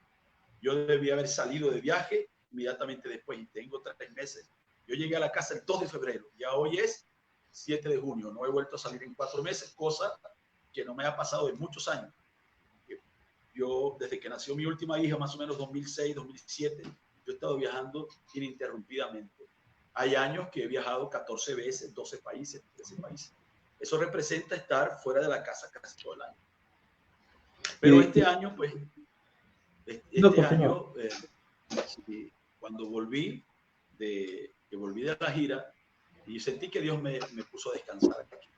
yo debía haber salido de viaje inmediatamente después, y tengo 3 meses. Yo llegué a la casa el 2 de febrero, ya hoy es 7 de junio, no he vuelto a salir en 4 meses, cosa que no me ha pasado en muchos años. yo, desde que nació mi última hija, más o menos 2006, 2007, yo he estado viajando ininterrumpidamente. Hay años que he viajado 14 veces, 12 países, 13 países. Eso representa estar fuera de la casa casi todo el año. Pero este año, pues, este año, cuando volví de la gira, y sentí que Dios me puso a descansar aquí.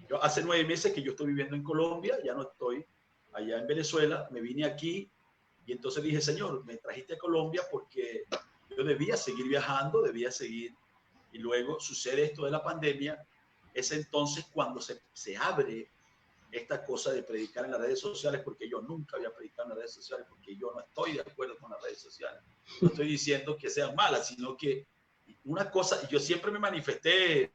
Yo hace 9 meses que yo estoy viviendo en Colombia, ya no estoy allá en Venezuela, me vine aquí y entonces dije, Señor, me trajiste a Colombia porque yo debía seguir viajando, debía seguir. Y luego sucede esto de la pandemia, es entonces cuando se abre esta cosa de predicar en las redes sociales, porque yo nunca había predicado en las redes sociales, porque yo no estoy de acuerdo con las redes sociales. No estoy diciendo que sean malas, sino que una cosa, yo siempre me manifesté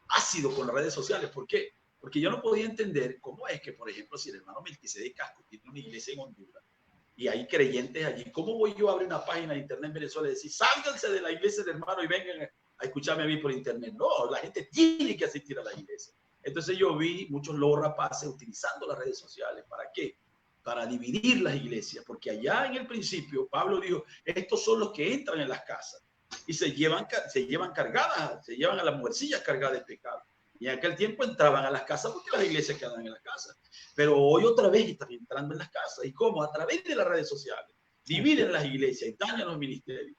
ácido con las redes sociales. ¿Por qué? Porque yo no podía entender cómo es que, por ejemplo, si el hermano Melquisedec Casco tiene una iglesia en Honduras y hay creyentes allí, ¿cómo voy yo a abrir una página de internet en Venezuela y decir, sálganse de la iglesia del hermano y vengan a escucharme a mí por internet? No, la gente tiene que asistir a la iglesia. Entonces yo vi muchos lobos rapaces utilizando las redes sociales. ¿Para qué? Para dividir las iglesias, porque allá en el principio Pablo dijo, estos son los que entran en las casas y se llevan cargadas, se llevan a las mujercillas cargadas de pecado. Y en aquel tiempo entraban a las casas porque las iglesias quedaban en las casas. Pero hoy otra vez están entrando en las casas. ¿Y cómo? A través de las redes sociales. Dividen las iglesias y dañan los ministerios.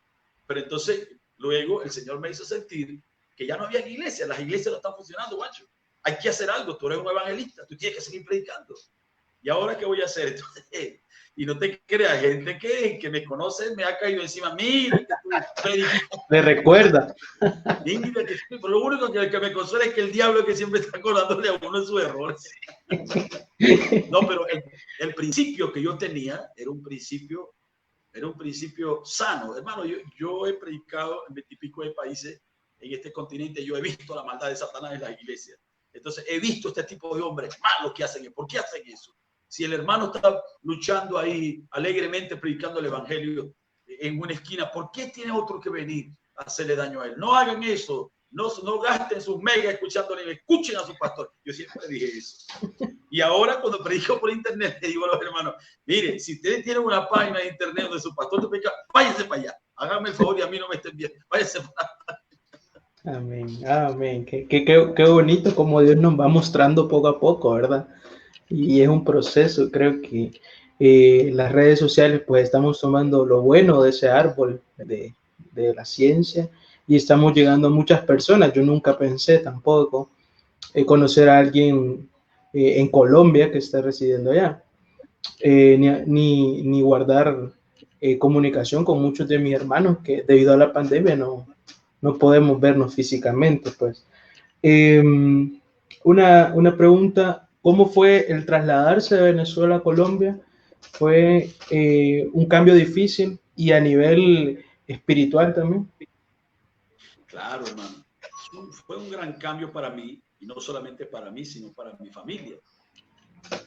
Pero entonces, luego el Señor me hizo sentir que ya no había iglesias. Las iglesias no están funcionando, guacho. Hay que hacer algo. Tú eres un evangelista. Tú tienes que seguir predicando. ¿Y ahora qué voy a hacer? Entonces, y no te creas, gente que me conoce me ha caído encima. Mira que tú me recuerda. Mira que lo único que me consuela es que el diablo que siempre está acordándole a uno de sus errores. No, pero el principio que yo tenía era un principio sano. Hermano, yo he predicado en 20 y pico de países en este continente. Yo he visto la maldad de Satanás en las iglesias. Entonces, he visto este tipo de hombres malos que hacen. ¿Por qué hacen eso? Si el hermano está luchando ahí alegremente predicando el evangelio en una esquina, ¿por qué tiene otro que venir a hacerle daño a él? No hagan eso. No gasten sus megas escuchándole, escuchen a su pastor. Yo siempre dije eso. Y ahora cuando predico por internet, le digo a los hermanos, miren, si ustedes tienen una página de internet donde su pastor te predica, váyanse para allá. Háganme el favor y a mí no me estén viendo. Váyanse para allá. Amén, amén. Qué bonito como Dios nos va mostrando poco a poco, ¿verdad? Y es un proceso. Creo que las redes sociales, pues estamos tomando lo bueno de ese árbol de la ciencia y estamos llegando a muchas personas. Yo nunca pensé tampoco conocer a alguien en Colombia que esté residiendo allá, ni guardar comunicación con muchos de mis hermanos que debido a la pandemia no podemos vernos físicamente, pues. Una pregunta, ¿cómo fue el trasladarse de Venezuela a Colombia? ¿Fue un cambio difícil y a nivel espiritual también? Claro, hermano. Fue un gran cambio para mí, y no solamente para mí, sino para mi familia.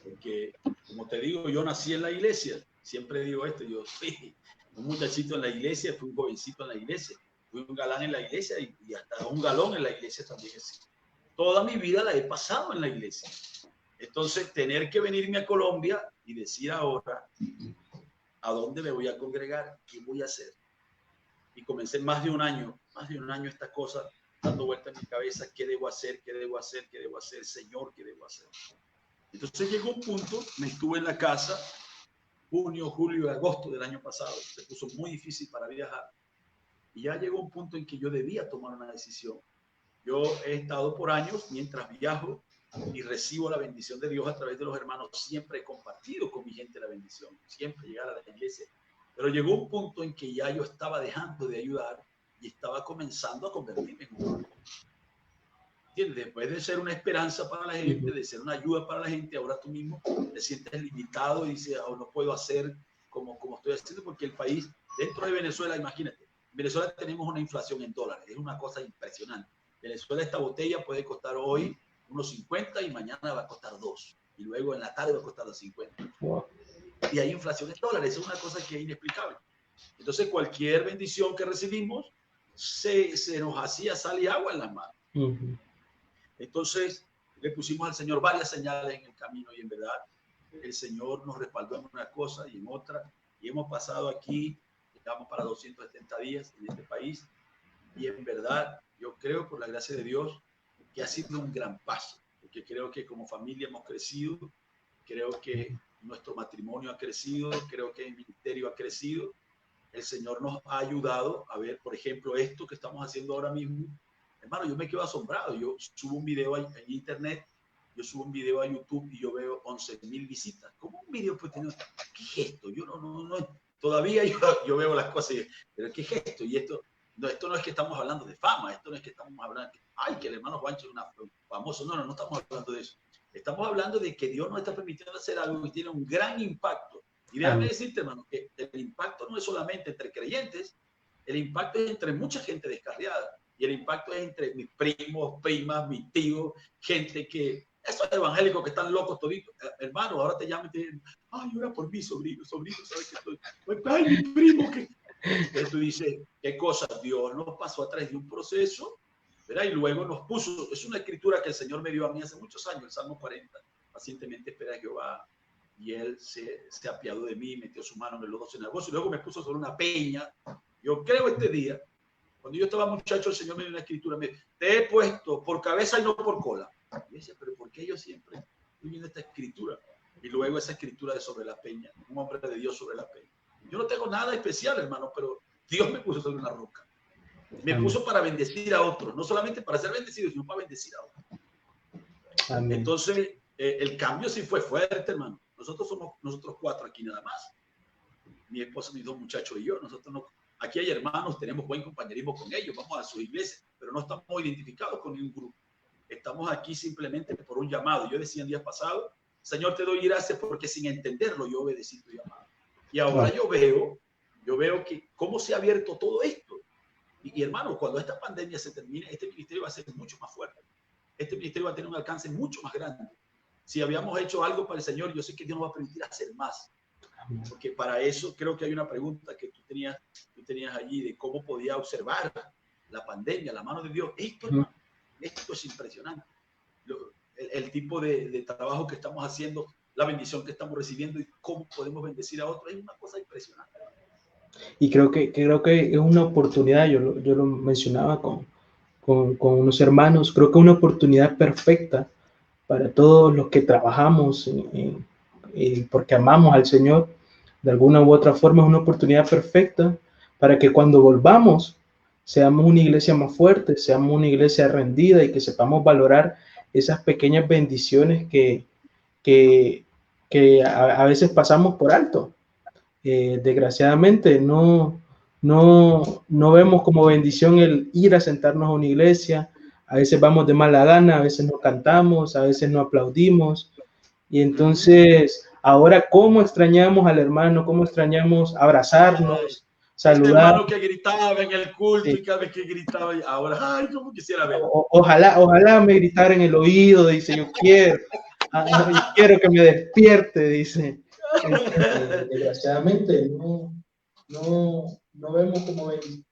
Porque, como te digo, yo nací en la iglesia. Siempre digo esto, yo fui un muchachito en la iglesia, fui un jovencito en la iglesia, fui un galán en la iglesia y hasta un galón en la iglesia también. Toda mi vida la he pasado en la iglesia. Entonces, tener que venirme a Colombia y decir ahora, ¿a dónde me voy a congregar? ¿Qué voy a hacer? Y comencé más de un año esta cosa, dando vueltas en mi cabeza, ¿qué debo hacer? ¿Qué debo hacer? ¿Qué debo hacer? Señor, ¿qué debo hacer? Entonces llegó un punto, me estuve en la casa, junio, julio y agosto del año pasado, se puso muy difícil para viajar. Y ya llegó un punto en que yo debía tomar una decisión. Yo he estado por años, mientras viajo y recibo la bendición de Dios a través de los hermanos, siempre he compartido con mi gente la bendición, siempre llegar a la iglesia. Pero llegó un punto en que ya yo estaba dejando de ayudar y estaba comenzando a convertirme en un problema. ¿Entiendes? Después de ser una esperanza para la gente, de ser una ayuda para la gente, ahora tú mismo te sientes limitado y dices, oh, no puedo hacer como estoy haciendo, porque el país, dentro de Venezuela, imagínate, en Venezuela tenemos una inflación en dólares, es una cosa impresionante. En Venezuela esta botella puede costar hoy unos 50 y mañana va a costar 2. Y luego en la tarde va a costar los 50. Wow. Y hay inflación en dólares, es una cosa que es inexplicable. Entonces cualquier bendición que recibimos, se nos hacía sal y agua en las manos. Entonces le pusimos al Señor varias señales en el camino y en verdad el Señor nos respaldó en una cosa y en otra, y hemos pasado aquí, estamos para 270 días en este país, y en verdad yo creo, por la gracia de Dios, que ha sido un gran paso, porque creo que como familia hemos crecido, creo que nuestro matrimonio ha crecido, creo que el ministerio ha crecido. El Señor nos ha ayudado a ver, por ejemplo, esto que estamos haciendo ahora mismo. Hermano, yo me quedo asombrado. Yo subo un video en internet, yo subo un video a YouTube y yo veo 11,000 visitas. ¿Cómo un video puede tener? ¿Qué es esto? Yo todavía yo veo las cosas y, pero ¿qué es esto? Y esto no es que estamos hablando de fama, esto no es que estamos hablando, ay, que el hermano Juancho es famoso. No estamos hablando de eso. Estamos hablando de que Dios nos está permitiendo hacer algo que tiene un gran impacto. Y déjame decirte, hermano, que el impacto no es solamente entre creyentes, el impacto es entre mucha gente descarriada. Y el impacto es entre mis primos, primas, mis tíos, gente que, esos evangélicos que están locos toditos. Hermano, ahora te llaman y te dicen, ay, ora por mí, sobrino, ¿sabes qué estoy? Ay, mi primo, que... Entonces tú dices, ¿qué cosa? Dios nos pasó a través de un proceso, ¿verdad? Y luego nos puso, es una escritura que el Señor me dio a mí hace muchos años, el Salmo 40, pacientemente espera a Jehová, y Él se apiadó de mí, metió su mano en el lodo cenagoso, y luego me puso sobre una peña. Yo creo este día, cuando yo estaba muchacho, el Señor me dio una escritura, me dijo, te he puesto por cabeza y no por cola. Y yo decía, pero ¿por qué yo siempre estoy viendo esta escritura? Y luego esa escritura de sobre la peña, un hombre de Dios sobre la peña. Yo no tengo nada especial, hermano, pero Dios me puso sobre una roca. Me puso para bendecir a otros, no solamente para ser bendecido, sino para bendecir a otros. Amén. Entonces, el cambio sí fue fuerte, hermano. Nosotros 4 aquí nada más. Mi esposa, mis 2 muchachos y yo. Nosotros no, aquí hay hermanos, tenemos buen compañerismo con ellos, vamos a su iglesia, pero no estamos identificados con ningún grupo. Estamos aquí simplemente por un llamado. Yo decía el día pasado, Señor, te doy gracias porque sin entenderlo yo obedecí tu llamado. Y ahora yo veo que cómo se ha abierto todo esto. Y hermano, cuando esta pandemia se termine, este ministerio va a ser mucho más fuerte. Este ministerio va a tener un alcance mucho más grande. Si habíamos hecho algo para el Señor, yo sé que Dios nos va a permitir hacer más. Porque para eso creo que hay una pregunta que tú tenías allí de cómo podía observar la pandemia, la mano de Dios. Esto es impresionante. El tipo de trabajo que estamos haciendo, la bendición que estamos recibiendo y cómo podemos bendecir a otros, es una cosa impresionante. Y creo que es una oportunidad, yo lo mencionaba con unos hermanos, creo que es una oportunidad perfecta para todos los que trabajamos porque amamos al Señor, de alguna u otra forma es una oportunidad perfecta para que cuando volvamos seamos una iglesia más fuerte, seamos una iglesia rendida y que sepamos valorar esas pequeñas bendiciones que a veces pasamos por alto. Desgraciadamente no vemos como bendición el ir a sentarnos a una iglesia. A veces vamos de mala gana, a veces no cantamos, a veces no aplaudimos. Y entonces, ahora, ¿cómo extrañamos al hermano? ¿Cómo extrañamos abrazarnos, saludar? Este hermano que gritaba en el culto, sí. Y cada vez que gritaba, ahora, ay, cómo quisiera ver. Ojalá me gritara en el oído, dice, yo quiero que me despierte, dice. Desgraciadamente, no vemos como ven.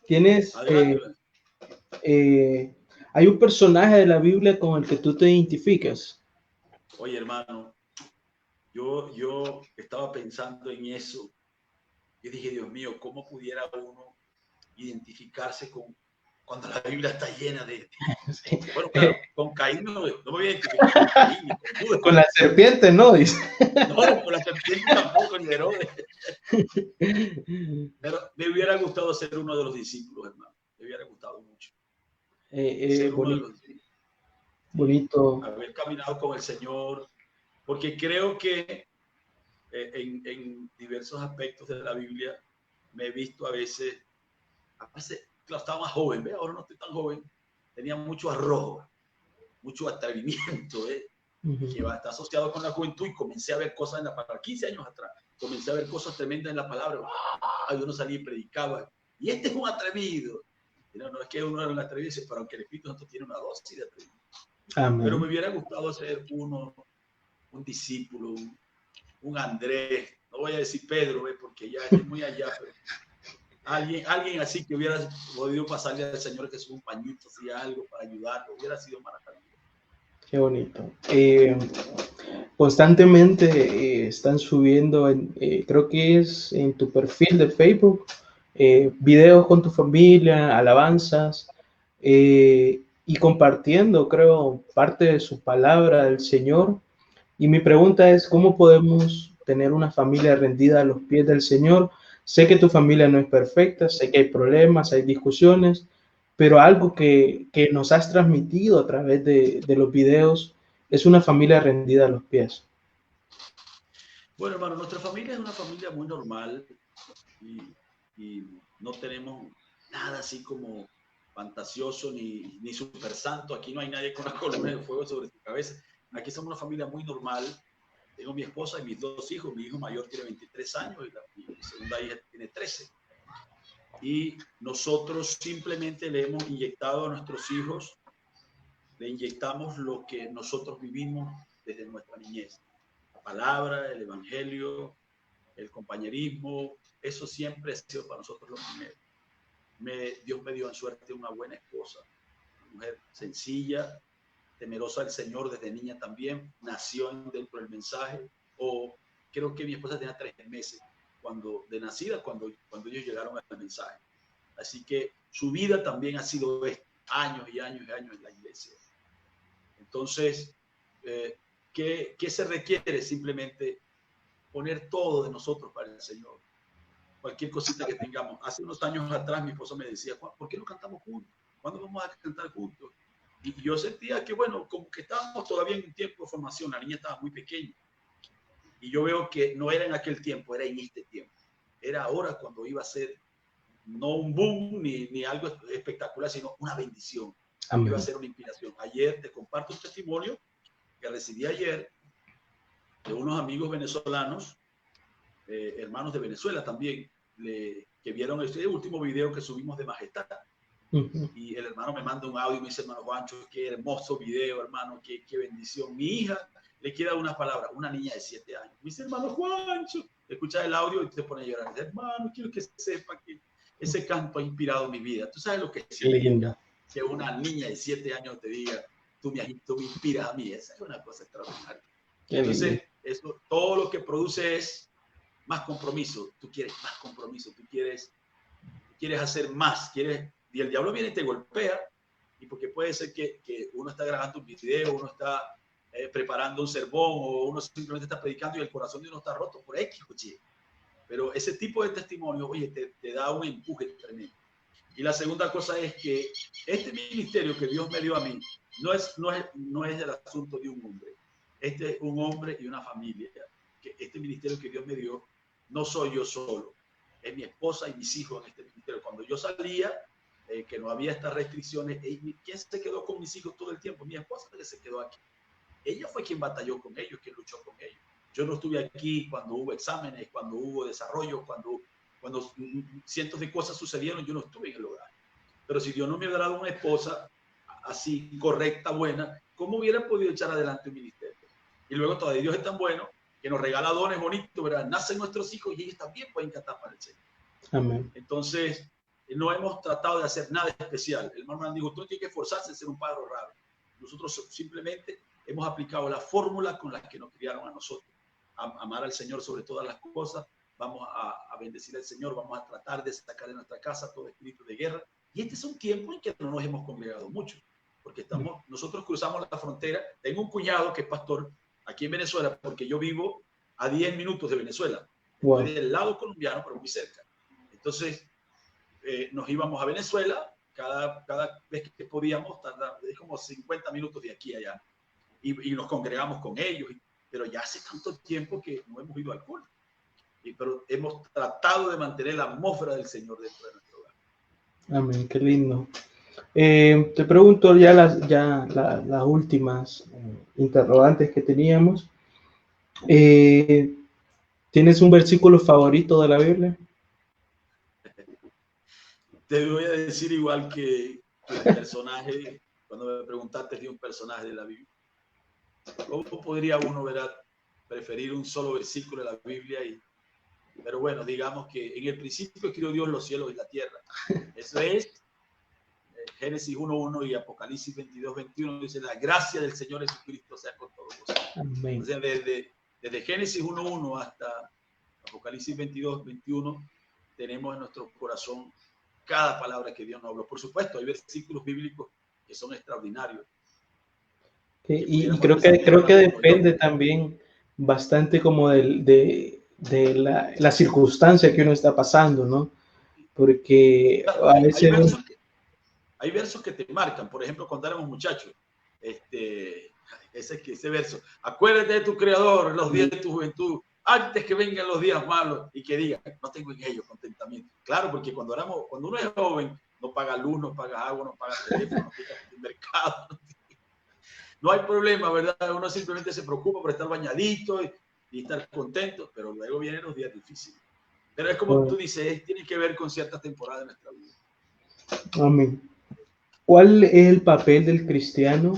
Tienes, hay un personaje de la Biblia con el que tú te identificas. Oye, hermano, yo estaba pensando en eso. Yo dije, Dios mío, ¿cómo pudiera uno identificarse cuando la Biblia está llena de... Sí. Bueno, claro, con Caín no me voy a identificar con Caín. Con la serpiente, ¿no? Dice. No, con la serpiente tampoco, ni Herodes. Pero me hubiera gustado ser uno de los discípulos, hermano. Me hubiera gustado mucho. Ser uno de los discípulos. Bonito. Haber caminado con el Señor. Porque creo que en diversos aspectos de la Biblia me he visto a veces claro, estaba más joven, ¿ve? Ahora no estoy tan joven, tenía mucho arrojo, mucho atrevimiento, que está asociado con la juventud, y comencé a ver cosas para 15 años atrás, comencé a ver cosas tremendas en la palabra. Yo no salí y predicaba, y este es un atrevido. No es que uno era un atrevido, pero aunque el Espíritu Santo tiene una dosis de atrevimiento. Amén. Pero me hubiera gustado ser un discípulo, un Andrés, no voy a decir Pedro, porque ya es muy allá, pero alguien así que hubiera podido pasarle al Señor Jesús un pañito, así algo para ayudarlo, hubiera sido maravilloso. Qué bonito. Constantemente están subiendo, creo que es en tu perfil de Facebook, videos con tu familia, alabanzas, y compartiendo, creo, parte de su palabra del Señor. Y mi pregunta es, ¿cómo podemos tener una familia rendida a los pies del Señor? Sé que tu familia no es perfecta, sé que hay problemas, hay discusiones, pero algo que nos has transmitido a través de los videos es una familia rendida a los pies. Bueno, hermano, nuestra familia es una familia muy normal y, y no tenemos nada así como fantasioso ni super santo. Aquí no hay nadie con una columna de fuego sobre su cabeza. Aquí somos una familia muy normal. Tengo mi esposa y mis dos hijos. Mi hijo mayor tiene 23 años y mi segunda hija tiene 13. Y nosotros simplemente le hemos inyectado a nuestros hijos, le inyectamos lo que nosotros vivimos desde nuestra niñez. La palabra, el evangelio, el compañerismo, eso siempre ha sido para nosotros lo primero. Dios me dio en suerte una buena esposa, una mujer sencilla, temerosa del Señor desde niña también, nació dentro del mensaje, o creo que mi esposa tenía 3 meses de nacida cuando ellos llegaron al mensaje. Así que su vida también ha sido años y años y años en la iglesia. Entonces, ¿qué se requiere? Simplemente poner todo de nosotros para el Señor. Cualquier cosita que tengamos. Hace unos años atrás mi esposa me decía, ¿por qué no cantamos juntos? ¿Cuándo vamos a cantar juntos? Y yo sentía que, bueno, como que estábamos todavía en un tiempo de formación, la niña estaba muy pequeña. Y yo veo que no era en aquel tiempo, era en este tiempo. Era ahora cuando iba a ser no un boom ni algo espectacular, sino una bendición. Amén. Iba a ser una inspiración. Ayer te comparto un testimonio que recibí ayer de unos amigos venezolanos, hermanos de Venezuela también, que vieron este último video que subimos de Majestad. Y el hermano me manda un audio y me dice, hermano Juancho, qué hermoso video, hermano, qué bendición. Mi hija le queda una palabra, una niña de 7 años. Me dice, hermano Juancho, escucha el audio y te pone a llorar. Dice, hermano, quiero que sepa que ese canto ha inspirado mi vida. Tú sabes lo que significa que una niña de 7 años te diga, tú me inspiras a mí. Esa es una cosa extraordinaria. Entonces, eso, todo lo que produce es más compromiso. Tú quieres más compromiso, tú quieres hacer más, y el diablo viene y te golpea, y porque puede ser que uno está grabando un video, uno está preparando un sermón, o uno simplemente está predicando y el corazón de uno está roto por X, oye. Pero ese tipo de testimonio, oye, te da un empuje tremendo. Y la segunda cosa es que este ministerio que Dios me dio a mí no es el asunto de un hombre. Este es un hombre y una familia. Que este ministerio que Dios me dio no soy yo solo. Es mi esposa y mis hijos en este ministerio. Cuando yo salía, que no había estas restricciones, ¿quién se quedó con mis hijos todo el tiempo? Mi esposa que se quedó aquí. Ella fue quien batalló con ellos, quien luchó con ellos. Yo no estuve aquí cuando hubo exámenes, cuando hubo desarrollo, cuando cientos de cosas sucedieron, yo no estuve en el hogar. Pero si Dios no me hubiera dado una esposa así correcta, buena, ¿cómo hubiera podido echar adelante un ministerio? Y luego todavía Dios es tan bueno que nos regala dones bonitos, ¿verdad? Nacen nuestros hijos y ellos también pueden cantar para el Señor. Amén. Entonces, no hemos tratado de hacer nada especial. El hermano dijo, tú tienes que esforzarse en ser un padre raro. Nosotros simplemente hemos aplicado la fórmula con la que nos criaron a nosotros. Amar al Señor sobre todas las cosas. Vamos a bendecir al Señor. Vamos a tratar de sacar de nuestra casa todo espíritu de guerra. Y este es un tiempo en que no nos hemos congregado mucho. Porque nosotros cruzamos la frontera. Tengo un cuñado que es pastor aquí en Venezuela, porque yo vivo a 10 minutos de Venezuela. Wow. Estoy del lado colombiano, pero muy cerca. Entonces, nos íbamos a Venezuela cada vez que podíamos, es como 50 minutos de aquí a allá. Y nos congregamos con ellos. Pero ya hace tanto tiempo que no hemos ido al culto. Pero hemos tratado de mantener la atmósfera del Señor dentro de nuestro hogar. Amén, qué lindo. Te pregunto ya las últimas interrogantes que teníamos. ¿Tienes un versículo favorito de la Biblia? Te voy a decir igual que el personaje, cuando me preguntaste de un personaje de la Biblia. ¿Cómo podría uno, verdad, preferir un solo versículo de la Biblia? Pero bueno, digamos que en el principio creó Dios los cielos y la tierra. Eso es Génesis 1:1 y Apocalipsis 22:21 dice: la gracia del Señor Jesucristo sea con todos vosotros. Amén. O sea, desde Génesis 1:1 hasta Apocalipsis 22:21 tenemos en nuestro corazón cada palabra que Dios nos habló. Por supuesto, hay versículos bíblicos que son extraordinarios. Sí, y creo que depende también bastante como de la circunstancia que uno está pasando, ¿no? Porque claro, a veces... hay versos que te marcan. Por ejemplo, cuando éramos muchachos, ese verso: acuérdate de tu Creador en los días de tu juventud, antes que vengan los días malos, y que diga: no tengo en ellos contentamiento. Claro, porque cuando uno es joven, no paga luz, no paga agua, no paga teléfono, no paga el mercado, no hay problema, ¿verdad? Uno simplemente se preocupa por estar bañadito y estar contento, pero luego vienen los días difíciles. Pero es como tú dices, tiene que ver con cierta temporada de nuestra vida. Amén. ¿Cuál es el papel del cristiano?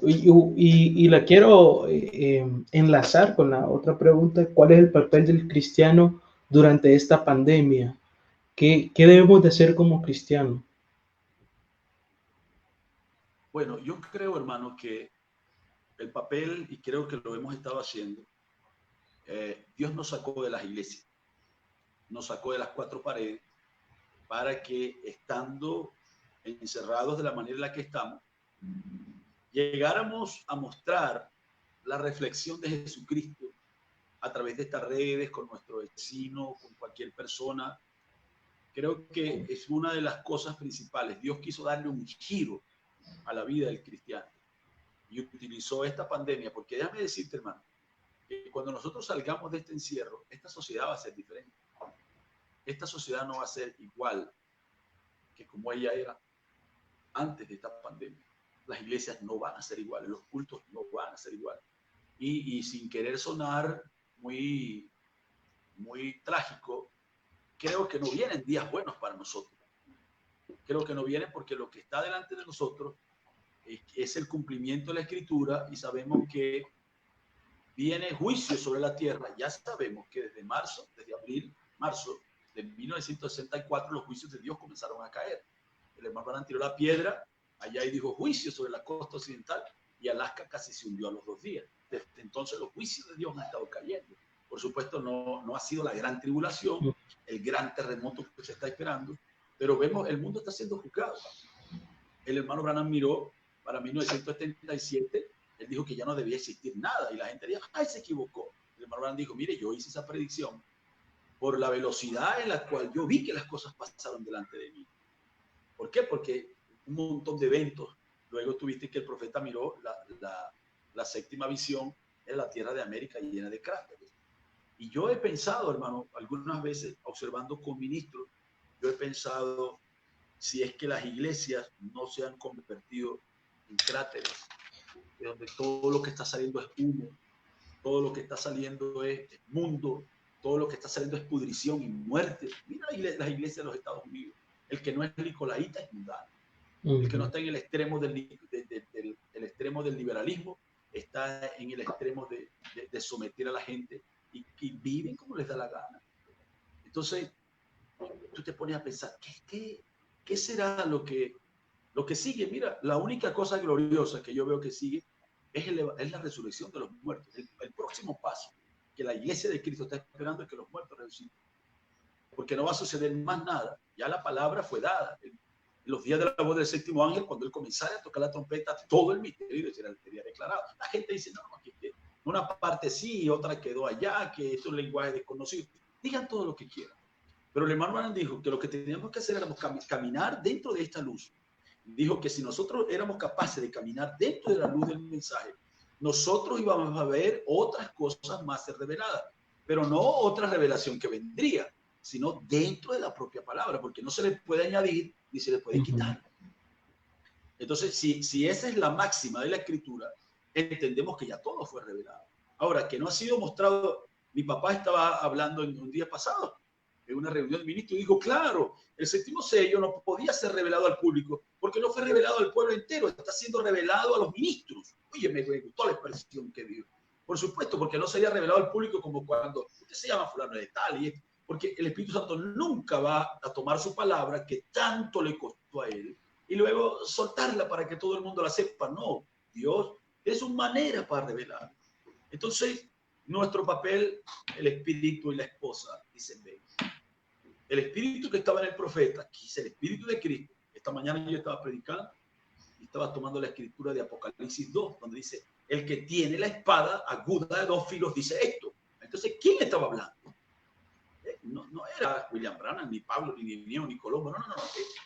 Y la quiero enlazar con la otra pregunta: ¿cuál es el papel del cristiano durante esta pandemia? ¿Qué debemos de hacer como cristianos? Bueno, yo creo, hermano, que el papel, y creo que lo hemos estado haciendo, Dios nos sacó de las iglesias, nos sacó de las cuatro paredes, para que, estando encerrados de la manera en la que estamos, llegáramos a mostrar la reflexión de Jesucristo a través de estas redes, con nuestro vecino, con cualquier persona. Creo que es una de las cosas principales. Dios quiso darle un giro a la vida del cristiano y utilizó esta pandemia, porque déjame decirte, hermano, que cuando nosotros salgamos de este encierro, esta sociedad va a ser diferente. Esta sociedad no va a ser igual que como ella era antes de esta pandemia. Las iglesias no van a ser iguales, los cultos no van a ser iguales. Y sin querer sonar muy, muy trágico, creo que no vienen días buenos para nosotros. Creo que no vienen porque lo que está delante de nosotros es el cumplimiento de la Escritura, y sabemos que viene juicio sobre la tierra. Ya sabemos que desde marzo de 1964, los juicios de Dios comenzaron a caer. El hermano Branham tiró la piedra allá y dijo juicio sobre la costa occidental, y Alaska casi se hundió a los 2 días. Desde entonces los juicios de Dios han estado cayendo. Por supuesto, no ha sido la gran tribulación, el gran terremoto que se está esperando, pero vemos el mundo está siendo juzgado. El hermano Branham miró para 1977, él dijo que ya no debía existir nada, y la gente dijo: ¡ay, se equivocó! El hermano Branham dijo: mire, yo hice esa predicción por la velocidad en la cual yo vi que las cosas pasaron delante de mí. ¿Por qué? Porque un montón de eventos. Luego tuviste que el profeta miró la séptima visión en la tierra de América llena de cráteres. Y yo he pensado, hermano, algunas veces observando con ministros, yo he pensado, si es que las iglesias no se han convertido en cráteres, de donde todo lo que está saliendo es humo, todo lo que está saliendo es mundo, todo lo que está saliendo es pudrición y muerte. Mira las iglesias de los Estados Unidos. El que no es nicolaíta es mundano. El que no está en el extremo el extremo del liberalismo está en el extremo de someter a la gente, y viven como les da la gana. Entonces, tú te pones a pensar, ¿qué será lo que sigue? Mira, la única cosa gloriosa que yo veo que sigue es la resurrección de los muertos. El próximo paso que la iglesia de Cristo está esperando es que los muertos resuciten. Porque no va a suceder más nada. Ya la palabra fue dada. En los días de la voz del séptimo ángel, cuando él comenzara a tocar la trompeta, todo el misterio sería declarado. La gente dice: no, aquí una parte sí, otra quedó allá, que es un lenguaje desconocido. Digan todo lo que quieran. Pero el hermano Branham dijo que lo que teníamos que hacer era caminar dentro de esta luz. Dijo que si nosotros éramos capaces de caminar dentro de la luz del mensaje, nosotros íbamos a ver otras cosas más reveladas, pero no otra revelación que vendría, sino dentro de la propia palabra, porque no se le puede añadir ni se le puede quitar. Entonces, si esa es la máxima de la Escritura, entendemos que ya todo fue revelado. Ahora, que no ha sido mostrado. Mi papá estaba hablando en un día pasado, en una reunión de ministros, y dijo: claro, el séptimo sello no podía ser revelado al público, porque no fue revelado al pueblo entero, está siendo revelado a los ministros. Oye, me gustó la expresión que dio. Por supuesto, porque no sería revelado al público como cuando usted se llama fulano de tal, y porque el Espíritu Santo nunca va a tomar su palabra, que tanto le costó a él, y luego soltarla para que todo el mundo la sepa. No, Dios es una manera para revelar. Entonces, nuestro papel, el espíritu y la esposa, dicen, ven. El espíritu que estaba en el profeta, que es el espíritu de Cristo. Esta mañana yo estaba predicando y estaba tomando la escritura de Apocalipsis 2, donde dice, el que tiene la espada aguda de 2 filos dice esto. Entonces, ¿quién estaba hablando? No era William Branham, ni Pablo, ni Neo, ni Colombo, no.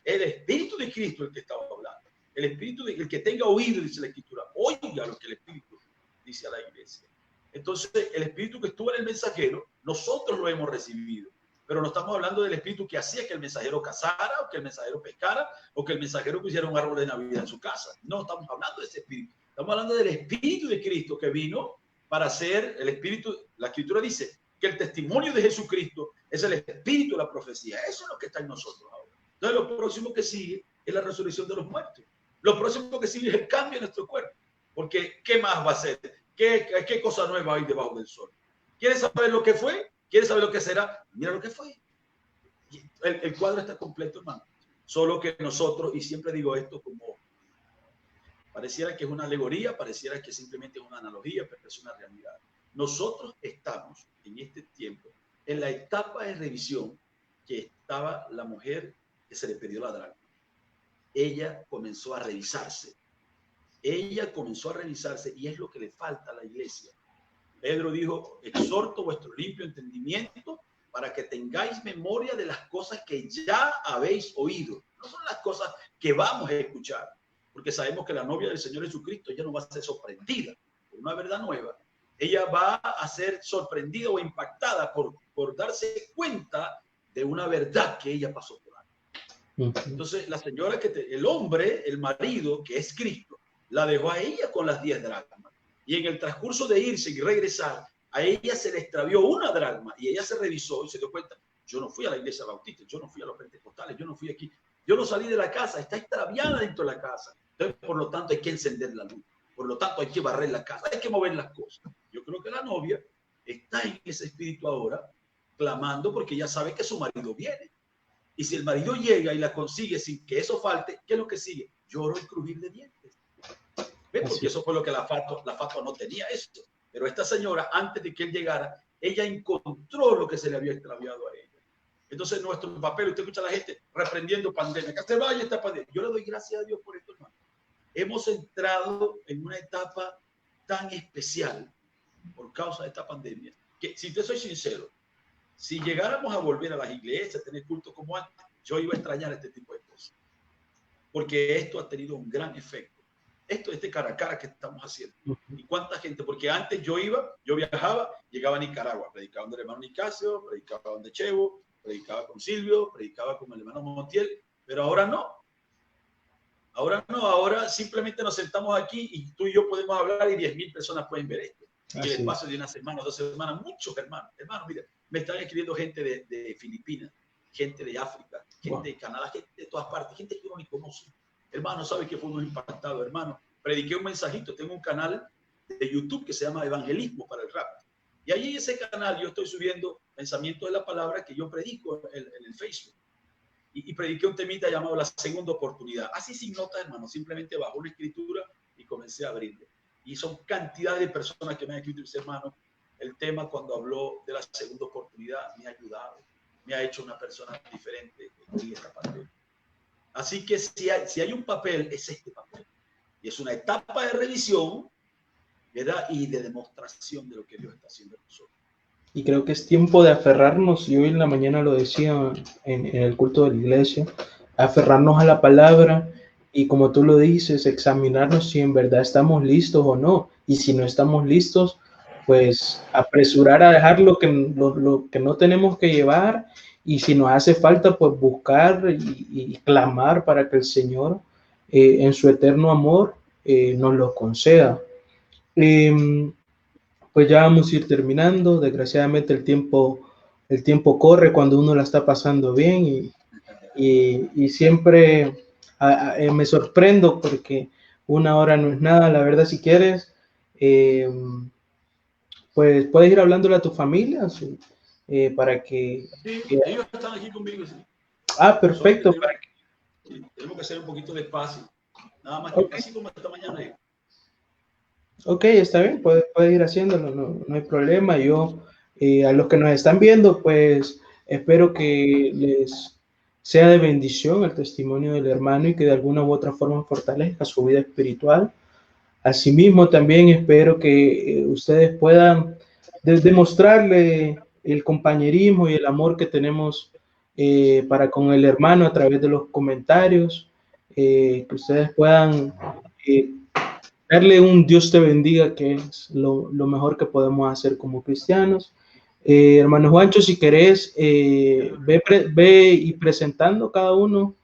El Espíritu de Cristo el que estaba hablando. El Espíritu, el que tenga oído, dice la Escritura, oiga lo que el Espíritu dice a la iglesia. Entonces, el Espíritu que estuvo en el mensajero, nosotros lo hemos recibido. Pero no estamos hablando del Espíritu que hacía que el mensajero cazara, o que el mensajero pescara, o que el mensajero pusiera un árbol de Navidad en su casa. No estamos hablando de ese Espíritu. Estamos hablando del Espíritu de Cristo que vino para ser el Espíritu. La Escritura dice que el testimonio de Jesucristo es el espíritu de la profecía. Eso es lo que está en nosotros ahora. Entonces, lo próximo que sigue es la resurrección de los muertos. Lo próximo que sigue es el cambio de nuestro cuerpo. Porque, ¿qué más va a ser? ¿Qué cosa nueva hay debajo del sol? ¿Quieres saber lo que fue? ¿Quieres saber lo que será? Mira lo que fue. El cuadro está completo, hermano. Solo que nosotros, y siempre digo esto como pareciera que es una alegoría, pareciera que simplemente es una analogía, pero es una realidad. Nosotros estamos en este tiempo en la etapa de revisión que estaba la mujer que se le perdió la dracma. Ella comenzó a revisarse. Ella comenzó a revisarse y es lo que le falta a la iglesia. Pedro dijo, exhorto vuestro limpio entendimiento para que tengáis memoria de las cosas que ya habéis oído. No son las cosas que vamos a escuchar, porque sabemos que la novia del Señor Jesucristo ya no va a ser sorprendida por una verdad nueva. Ella va a ser sorprendida o impactada por darse cuenta de una verdad que ella pasó por ahí. Entonces, la señora el hombre, el marido, que es Cristo, la dejó a ella con las 10 dracmas. Y en el transcurso de irse y regresar, a ella se le extravió una dracma y ella se revisó y se dio cuenta, yo no fui a la iglesia bautista, yo no fui a los pentecostales, yo no fui aquí, yo no salí de la casa, está extraviada dentro de la casa. Entonces, por lo tanto, hay que encender la luz. Por lo tanto, hay que barrer la casa, hay que mover las cosas. Yo creo que la novia está en ese espíritu ahora, clamando porque ya sabe que su marido viene. Y si el marido llega y la consigue sin que eso falte, ¿qué es lo que sigue? Lloro y crujir de dientes. ¿Ves? Porque eso fue lo que la fatua no tenía eso. Pero esta señora, antes de que él llegara, ella encontró lo que se le había extraviado a ella. Entonces, nuestro papel, usted escucha a la gente reprendiendo pandemia, que se vaya esta pandemia. Yo le doy gracias a Dios por esto, hermano. Hemos entrado en una etapa tan especial por causa de esta pandemia, que si te soy sincero, si llegáramos a volver a las iglesias, a tener culto como antes, yo iba a extrañar este tipo de cosas. Porque esto ha tenido un gran efecto. Este cara a cara que estamos haciendo. ¿Y cuánta gente? Porque antes yo viajaba, llegaba a Nicaragua, predicaba donde el hermano Nicasio, predicaba donde Chevo, predicaba con Silvio, predicaba con el hermano Montiel, pero ahora no. Ahora no, ahora simplemente nos sentamos aquí y tú y yo podemos hablar y 10,000 personas pueden ver esto. Y en el espacio de una semana, 2 semanas, muchos hermanos, mira, me están escribiendo gente de Filipinas, gente de África, gente de Canadá, gente de todas partes, gente que uno ni conoce. Hermano, ¿sabe qué fue uno impactado, hermano? Prediqué un mensajito, tengo un canal de YouTube que se llama Evangelismo para el Rap. Y ahí en ese canal yo estoy subiendo pensamientos de la palabra que yo predico en el Facebook. Y prediqué un temita llamado La Segunda Oportunidad. Así sin notas, hermano, simplemente bajo una escritura y comencé a abrirle. Y son cantidad de personas que me han escrito y dicen, hermano, el tema cuando habló de la segunda oportunidad me ha ayudado, me ha hecho una persona diferente en esta pandemia. Así que si hay un papel, es este papel. Y es una etapa de revisión, ¿verdad? Y de demostración de lo que Dios está haciendo en nosotros. Y creo que es tiempo de aferrarnos, y hoy en la mañana lo decía en el culto de la iglesia, aferrarnos a la palabra y, como tú lo dices, examinarnos si en verdad estamos listos o no. Y si no estamos listos, pues apresurar a dejar lo que no tenemos que llevar, y si nos hace falta, pues buscar y clamar para que el Señor, en su eterno amor, nos lo conceda. Pues ya vamos a ir terminando. Desgraciadamente el tiempo corre cuando uno la está pasando bien, y siempre me sorprendo porque 1 hora no es nada. La verdad, si quieres, pues puedes ir hablándole a tu familia, para que... Sí, ellos están aquí conmigo. Sí. Perfecto. tenemos que hacer un poquito de espacio. Nada más que así como esta mañana. Ok, está bien, puede ir haciéndolo, no hay problema. Yo, a los que nos están viendo, pues espero que les sea de bendición el testimonio del hermano y que de alguna u otra forma fortalezca su vida espiritual. Asimismo, también espero que ustedes puedan demostrarle el compañerismo y el amor que tenemos para con el hermano a través de los comentarios, que ustedes puedan darle un Dios te bendiga, que es lo mejor que podemos hacer como cristianos. Hermano Juancho, si querés, ve y presentando cada uno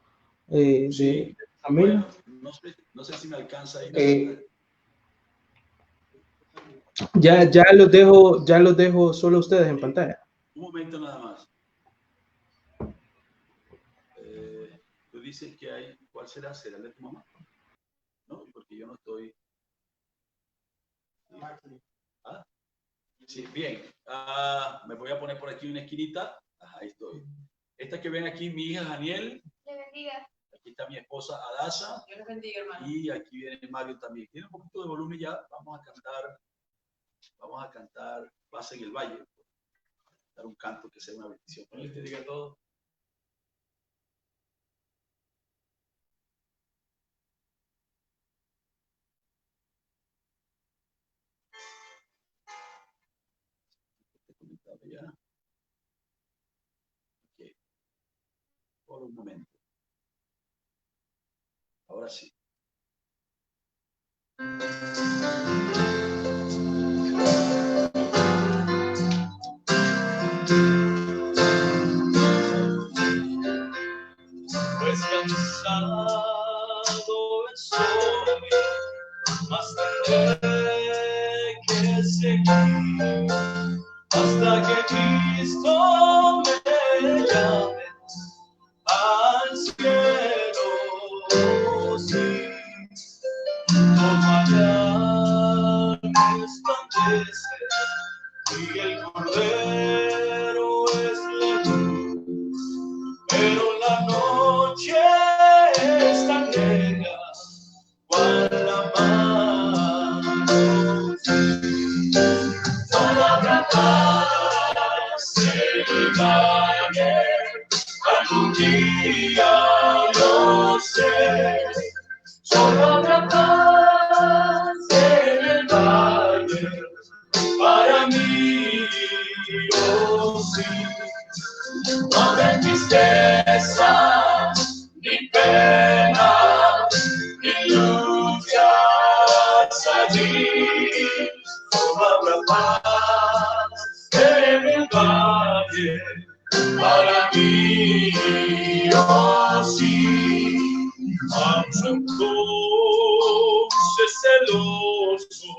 Sí, de familia. Bueno, no sé si me alcanza ahí. Ya los dejo solo ustedes en pantalla. Un momento nada más. Tú dices que hay, ¿cuál será? ¿Será el de tu mamá? No, porque yo no estoy. ¿Ah? Sí, bien. Me voy a poner por aquí una esquinita. Ahí estoy. Esta que ven aquí, mi hija Daniel. Le bendiga. Aquí está mi esposa Adasa. Dios les bendiga, hermano. Y aquí viene Mario también. Tiene un poquito de volumen ya. Vamos a cantar Paz en el Valle. Dar un canto que sea una bendición. Dios te diga a todos. Ya. Okay. Por un momento. Ahora sí. Pues cansado estoy, más tendré que seguir hasta que Cristo me llame al cielo. Sí, todo allá resplandece y el Cordero es la luz, pero la noche es tan negra cual la noche. Solo habrá paz en el valle, algún día lo sé. Solo habrá paz en el valle, para mí, oh sí. No habrá tristeza, ni pena, ni luchas allí. Solo habrá paz en el valle, para mí, oh sí. Entonces celoso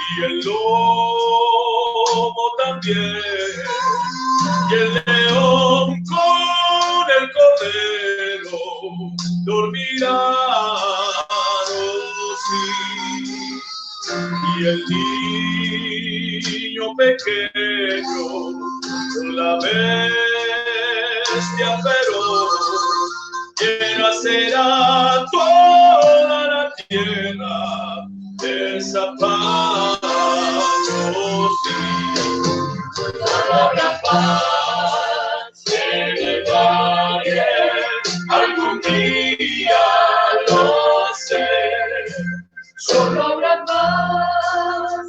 y el lobo también, y el león con el cordero dormirán, oh sí. Y el niño pequeño con la bestia feroz, llena será toda la tierra de esa paz, oh sí. No habrá paz en el valle, algún día lo sé. Solo habrá paz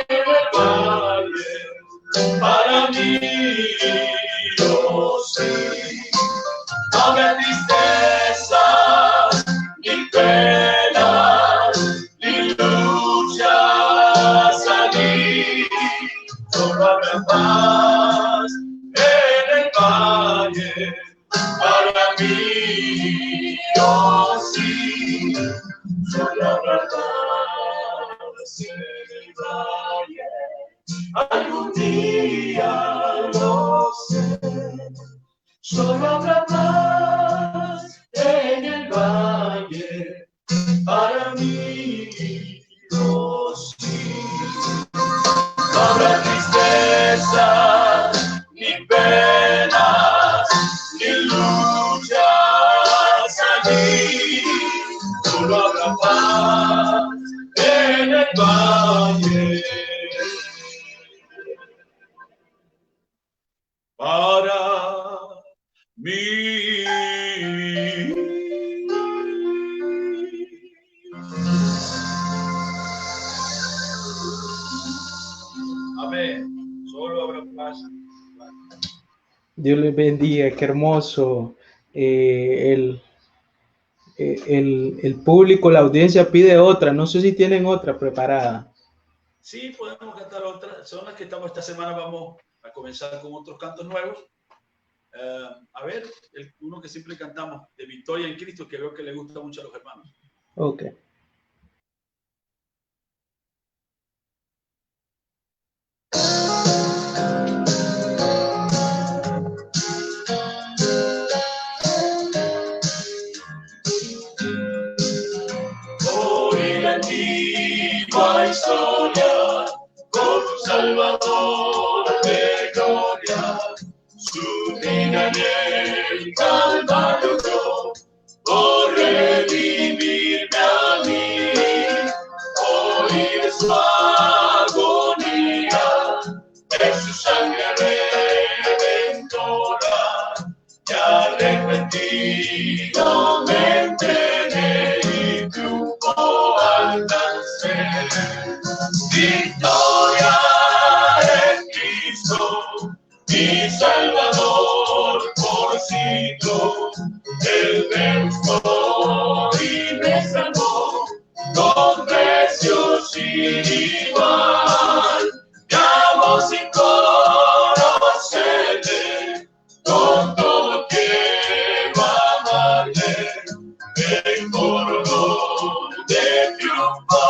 en el valle, para mí, oh sí. No habrá tristezas, ni penas, ni luchas allí. Solo habrá paz en el valle, para mí, oh sí. Solo habrá paz en el valle, algún día lo sé. Solo habrá paz en el valle, para mí, oh sí. No habrá tristeza, ni penas, ni luchas Dios les bendiga, qué hermoso. El público, la audiencia pide otra. No sé si tienen otra preparada. Sí, podemos cantar otra. Son las que estamos esta semana. Vamos a comenzar con otros cantos nuevos. A ver, uno que siempre cantamos, de Victoria en Cristo, que veo que le gusta mucho a los hermanos. Ok. Hoy la antigua historia, con un Salvador de gloria, su vida en el Calvario dio, por redimirme a mí. Hoy de su agonía, de su sangre redentora, y arrepentido me entregué y triunfo alcancé. Victoria en Cristo, mi Salvador por siglos. Él me buscó y me salvó con precio sin igual. Llamo sin conocerle, con todo quiero amarle. Me coronó de triunfo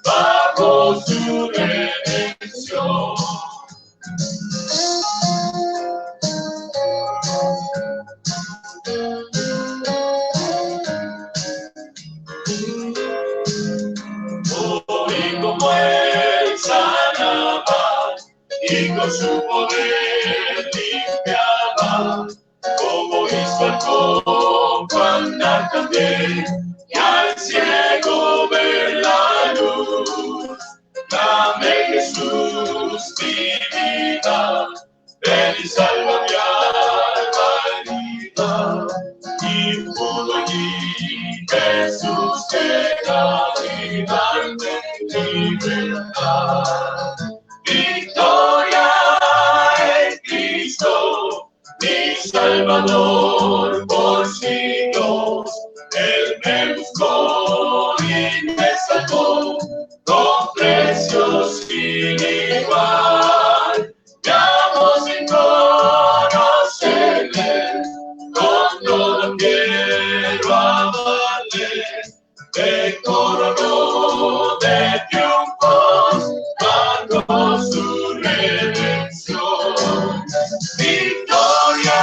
bajo su redención. Hoy como él sanaba y con su poder limpiaba, como hizo al cojo andar también y al ciego ver la luz. Dame Jesús mi vida, ven y salva mi alma herida. Y pudo allí Jesús llegar y darme libertad. Victoria en Cristo, mi Salvador por siglos. Él me buscó y me salvó con precio sin igual. Llamo sin conocerle, con todo quiero amarle. Me coronó de triunfos bajo su redención. Victoria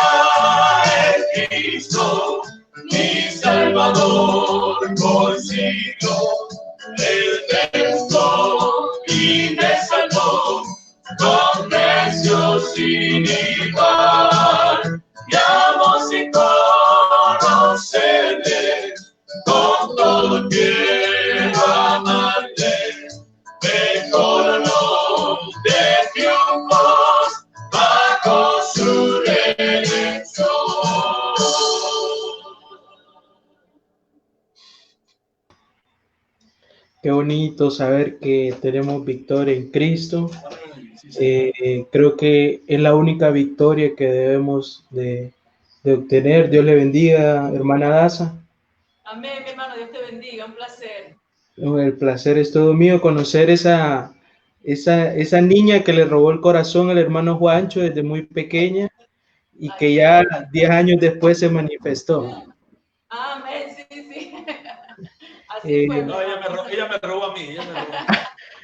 en Cristo, mi Salvador por siglos. Él me buscó y me salvó con precio sin igual. Llamo sin conocerle, con todo quiero amarle. Me coronó de triunfos bajo su redención. Qué bonito saber que tenemos victoria en Cristo. Creo que es la única victoria que debemos de obtener. Dios le bendiga, hermana Daza. Amén, mi hermano, Dios te bendiga, un placer. El placer es todo mío conocer esa niña que le robó el corazón al hermano Juancho desde muy pequeña y que ya 10 años después se manifestó. Amén, sí. Así fue. No, ella me robó a mí.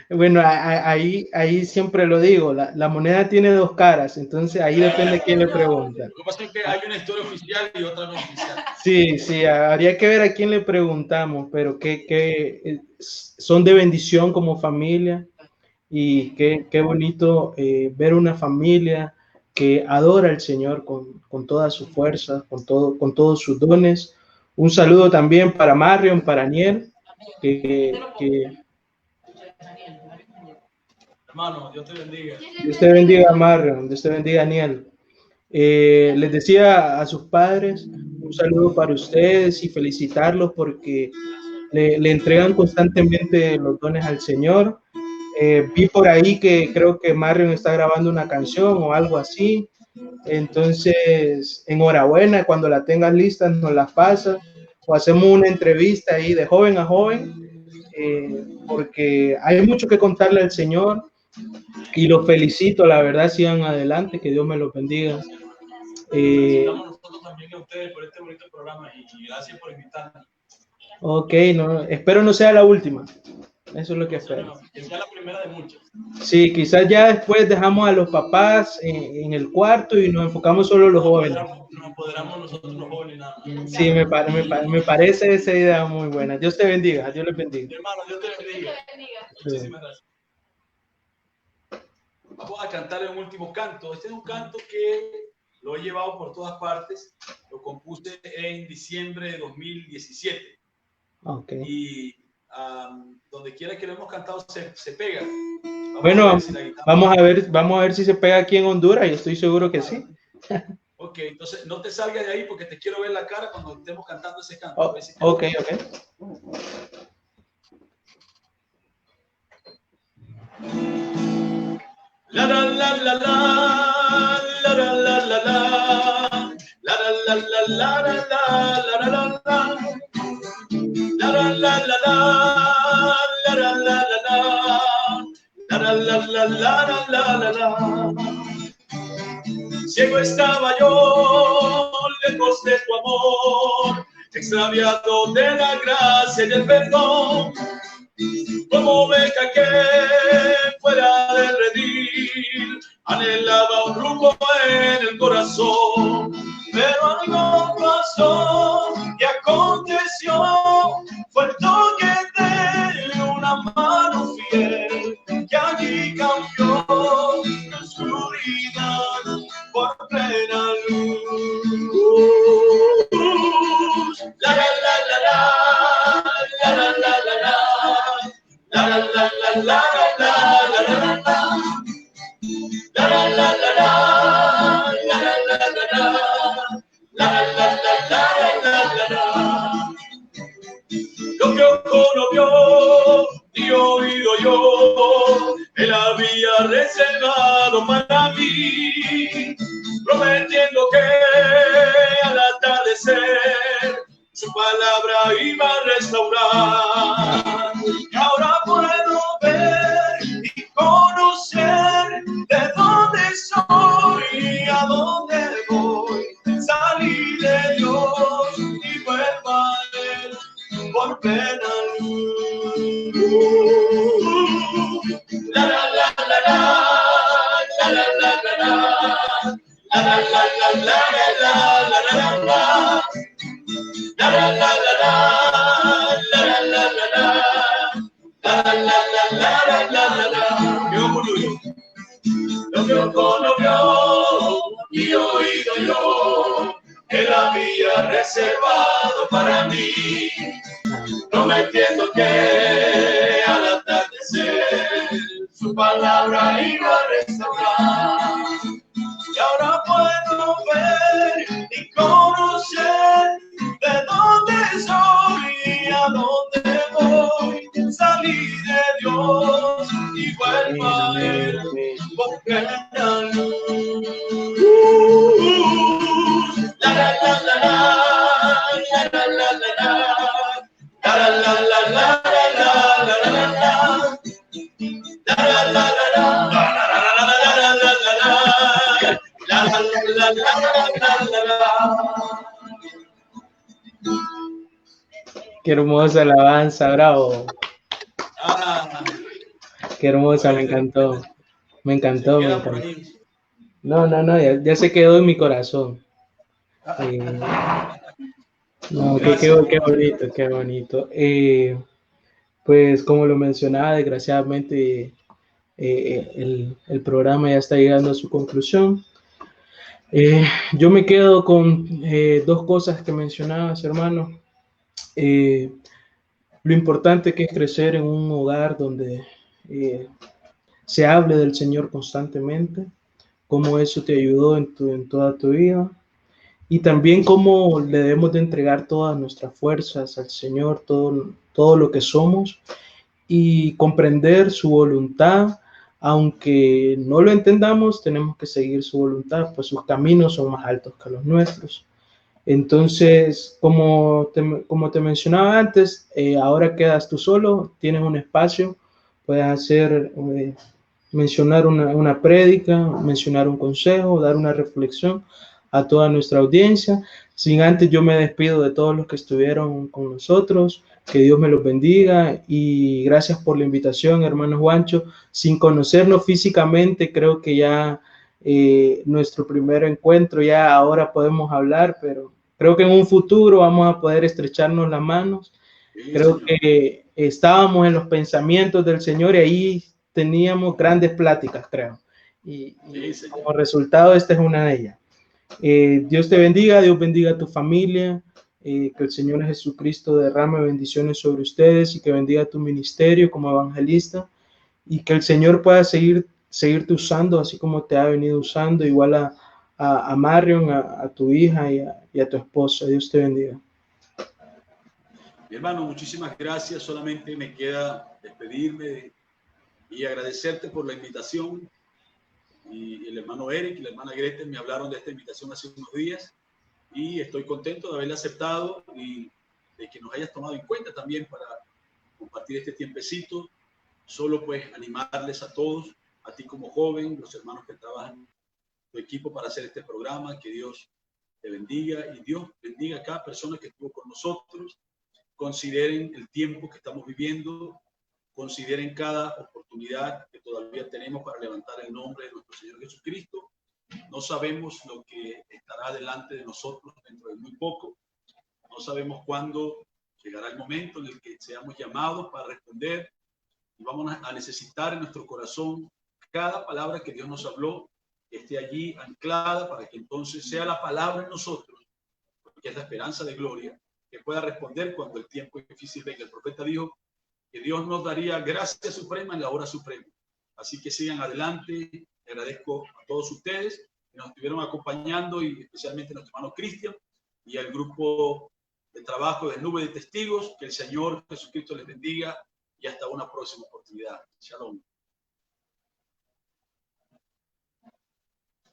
Bueno, ahí siempre lo digo, la moneda tiene dos caras, entonces ahí depende de quién le pregunta. Lo que pasa es que hay una historia oficial y otra no oficial. Sí, habría que ver a quién le preguntamos, pero que son de bendición como familia y qué bonito ver una familia que adora al Señor con todas sus fuerzas, con todos sus dones. Un saludo también para Marion, para Aniel, Hermano, Dios te bendiga. Dios te bendiga, Marion, Dios te bendiga, Aniel. Les decía a sus padres un saludo para ustedes y felicitarlos porque le entregan constantemente los dones al Señor. Vi por ahí que creo que Marion está grabando una canción o algo así. Entonces, enhorabuena, cuando la tengas lista nos las pasas o hacemos una entrevista ahí de joven a joven, porque hay mucho que contarle al Señor y los felicito, la verdad, sigan adelante, que Dios me los bendiga. Felicitamos nosotros también a ustedes por este bonito programa y gracias por invitarnos. Ok, no, espero no sea la última. Eso es lo que espero. Que sea la primera de muchas. Sí, quizás ya después dejamos a los papás en el cuarto y nos enfocamos solo en los jóvenes. Nos apoderamos nosotros los jóvenes nada más. Sí, me parece esa idea muy buena. Dios te bendiga, Dios les bendiga. Mi hermano, Dios te bendiga. Muchísimas gracias. Vamos a cantar un último canto. Este es un canto que lo he llevado por todas partes. Lo compuse en diciembre de 2017. Okay. Y donde quiera que lo hemos cantado se pega. Vamos a ver si se pega aquí en Honduras. Yo estoy seguro que sí. Ok, entonces no te salgas de ahí porque te quiero ver la cara cuando estemos cantando ese canto. Ok. La la la la la la la la la la la la la la la la la. Ciego estaba yo, lejos de tu amor, extraviado de la gracia y el perdón, como oveja que fuera del redil, anhelaba un rumbo en el corazón, pero algo pasó y aconteció, fue el toque de una mano fiel que allí cambió la oscuridad por plena luz. La la la la la la la la la la la la la la lo que ojo no vio ni oído yo, él había reservado para mí, prometiendo que al atardecer su palabra iba a restaurar. Y ahora puedo ver y conocer de dónde soy y a dónde voy. Salí de Dios y vuelvo a él por plena luz. La la la la la la la la la la la la la la la la. La la la la la la la la la la la. Lo que ojo no vio y oído yo, él había reservado para mí, prometiendo que al atardecer su palabra iba a restaurar. Y ahora puedo ver y conocer de dónde soy y a dónde voy. Salí de Dios y vuelvo a él por plena luz. La la la la la la la la la la la la la Qué hermosa alabanza, bravo. Qué hermosa, me encantó. Me encantó. No, ya se quedó en mi corazón. No, qué bonito. Pues como lo mencionaba, desgraciadamente el programa ya está llegando a su conclusión. Yo me quedo con dos cosas que mencionabas, hermano. Lo importante que es crecer en un hogar donde se hable del Señor constantemente, cómo eso te ayudó en toda tu vida, y también cómo le debemos de entregar todas nuestras fuerzas al Señor, todo lo que somos, y comprender su voluntad aunque no lo entendamos, tenemos que seguir su voluntad, pues sus caminos son más altos que los nuestros. Entonces, como te mencionaba antes, ahora quedas tú solo, tienes un espacio, puedes hacer, mencionar una prédica, mencionar un consejo, dar una reflexión a toda nuestra audiencia. Sin antes, yo me despido de todos los que estuvieron con nosotros, que Dios me los bendiga y gracias por la invitación, hermano Juancho. Sin conocernos físicamente, creo que ya nuestro primer encuentro, ya ahora podemos hablar, pero creo que en un futuro vamos a poder estrecharnos las manos. Sí, Creo Señor. que estábamos en los pensamientos del Señor y ahí teníamos grandes pláticas, creo. Y Sí, como Señor. resultado, esta es una de ellas. Dios te bendiga, Dios bendiga a tu familia, que el Señor Jesucristo derrame bendiciones sobre ustedes y que bendiga tu ministerio como evangelista y que el Señor pueda seguirte usando así como te ha venido usando, igual a Marion, a tu hija y a tu esposa. Dios te bendiga. Mi hermano, muchísimas gracias. Solamente me queda despedirme y agradecerte por la invitación. Y el hermano Eric y la hermana Grete me hablaron de esta invitación hace unos días y estoy contento de haberla aceptado y de que nos hayas tomado en cuenta también para compartir este tiempecito. Solo pues animarles a todos, a ti como joven, los hermanos que trabajan en tu equipo para hacer este programa, que Dios te bendiga y Dios bendiga a cada persona que estuvo con nosotros. Consideren el tiempo que estamos viviendo, consideren cada oportunidad que todavía tenemos para levantar el nombre de nuestro Señor Jesucristo. No sabemos lo que estará delante de nosotros dentro de muy poco. No sabemos cuándo llegará el momento en el que seamos llamados para responder y vamos a necesitar en nuestro corazón cada palabra que Dios nos habló, que esté allí anclada para que entonces sea la palabra en nosotros, porque es la esperanza de gloria, que pueda responder cuando el tiempo es difícil venga. El profeta dijo que Dios nos daría gracia suprema en la hora suprema. Así que sigan adelante. Le agradezco a todos ustedes que nos estuvieron acompañando y especialmente a nuestro hermano Cristian y al grupo de trabajo de Nube de Testigos. Que el Señor Jesucristo les bendiga y hasta una próxima oportunidad. Shalom.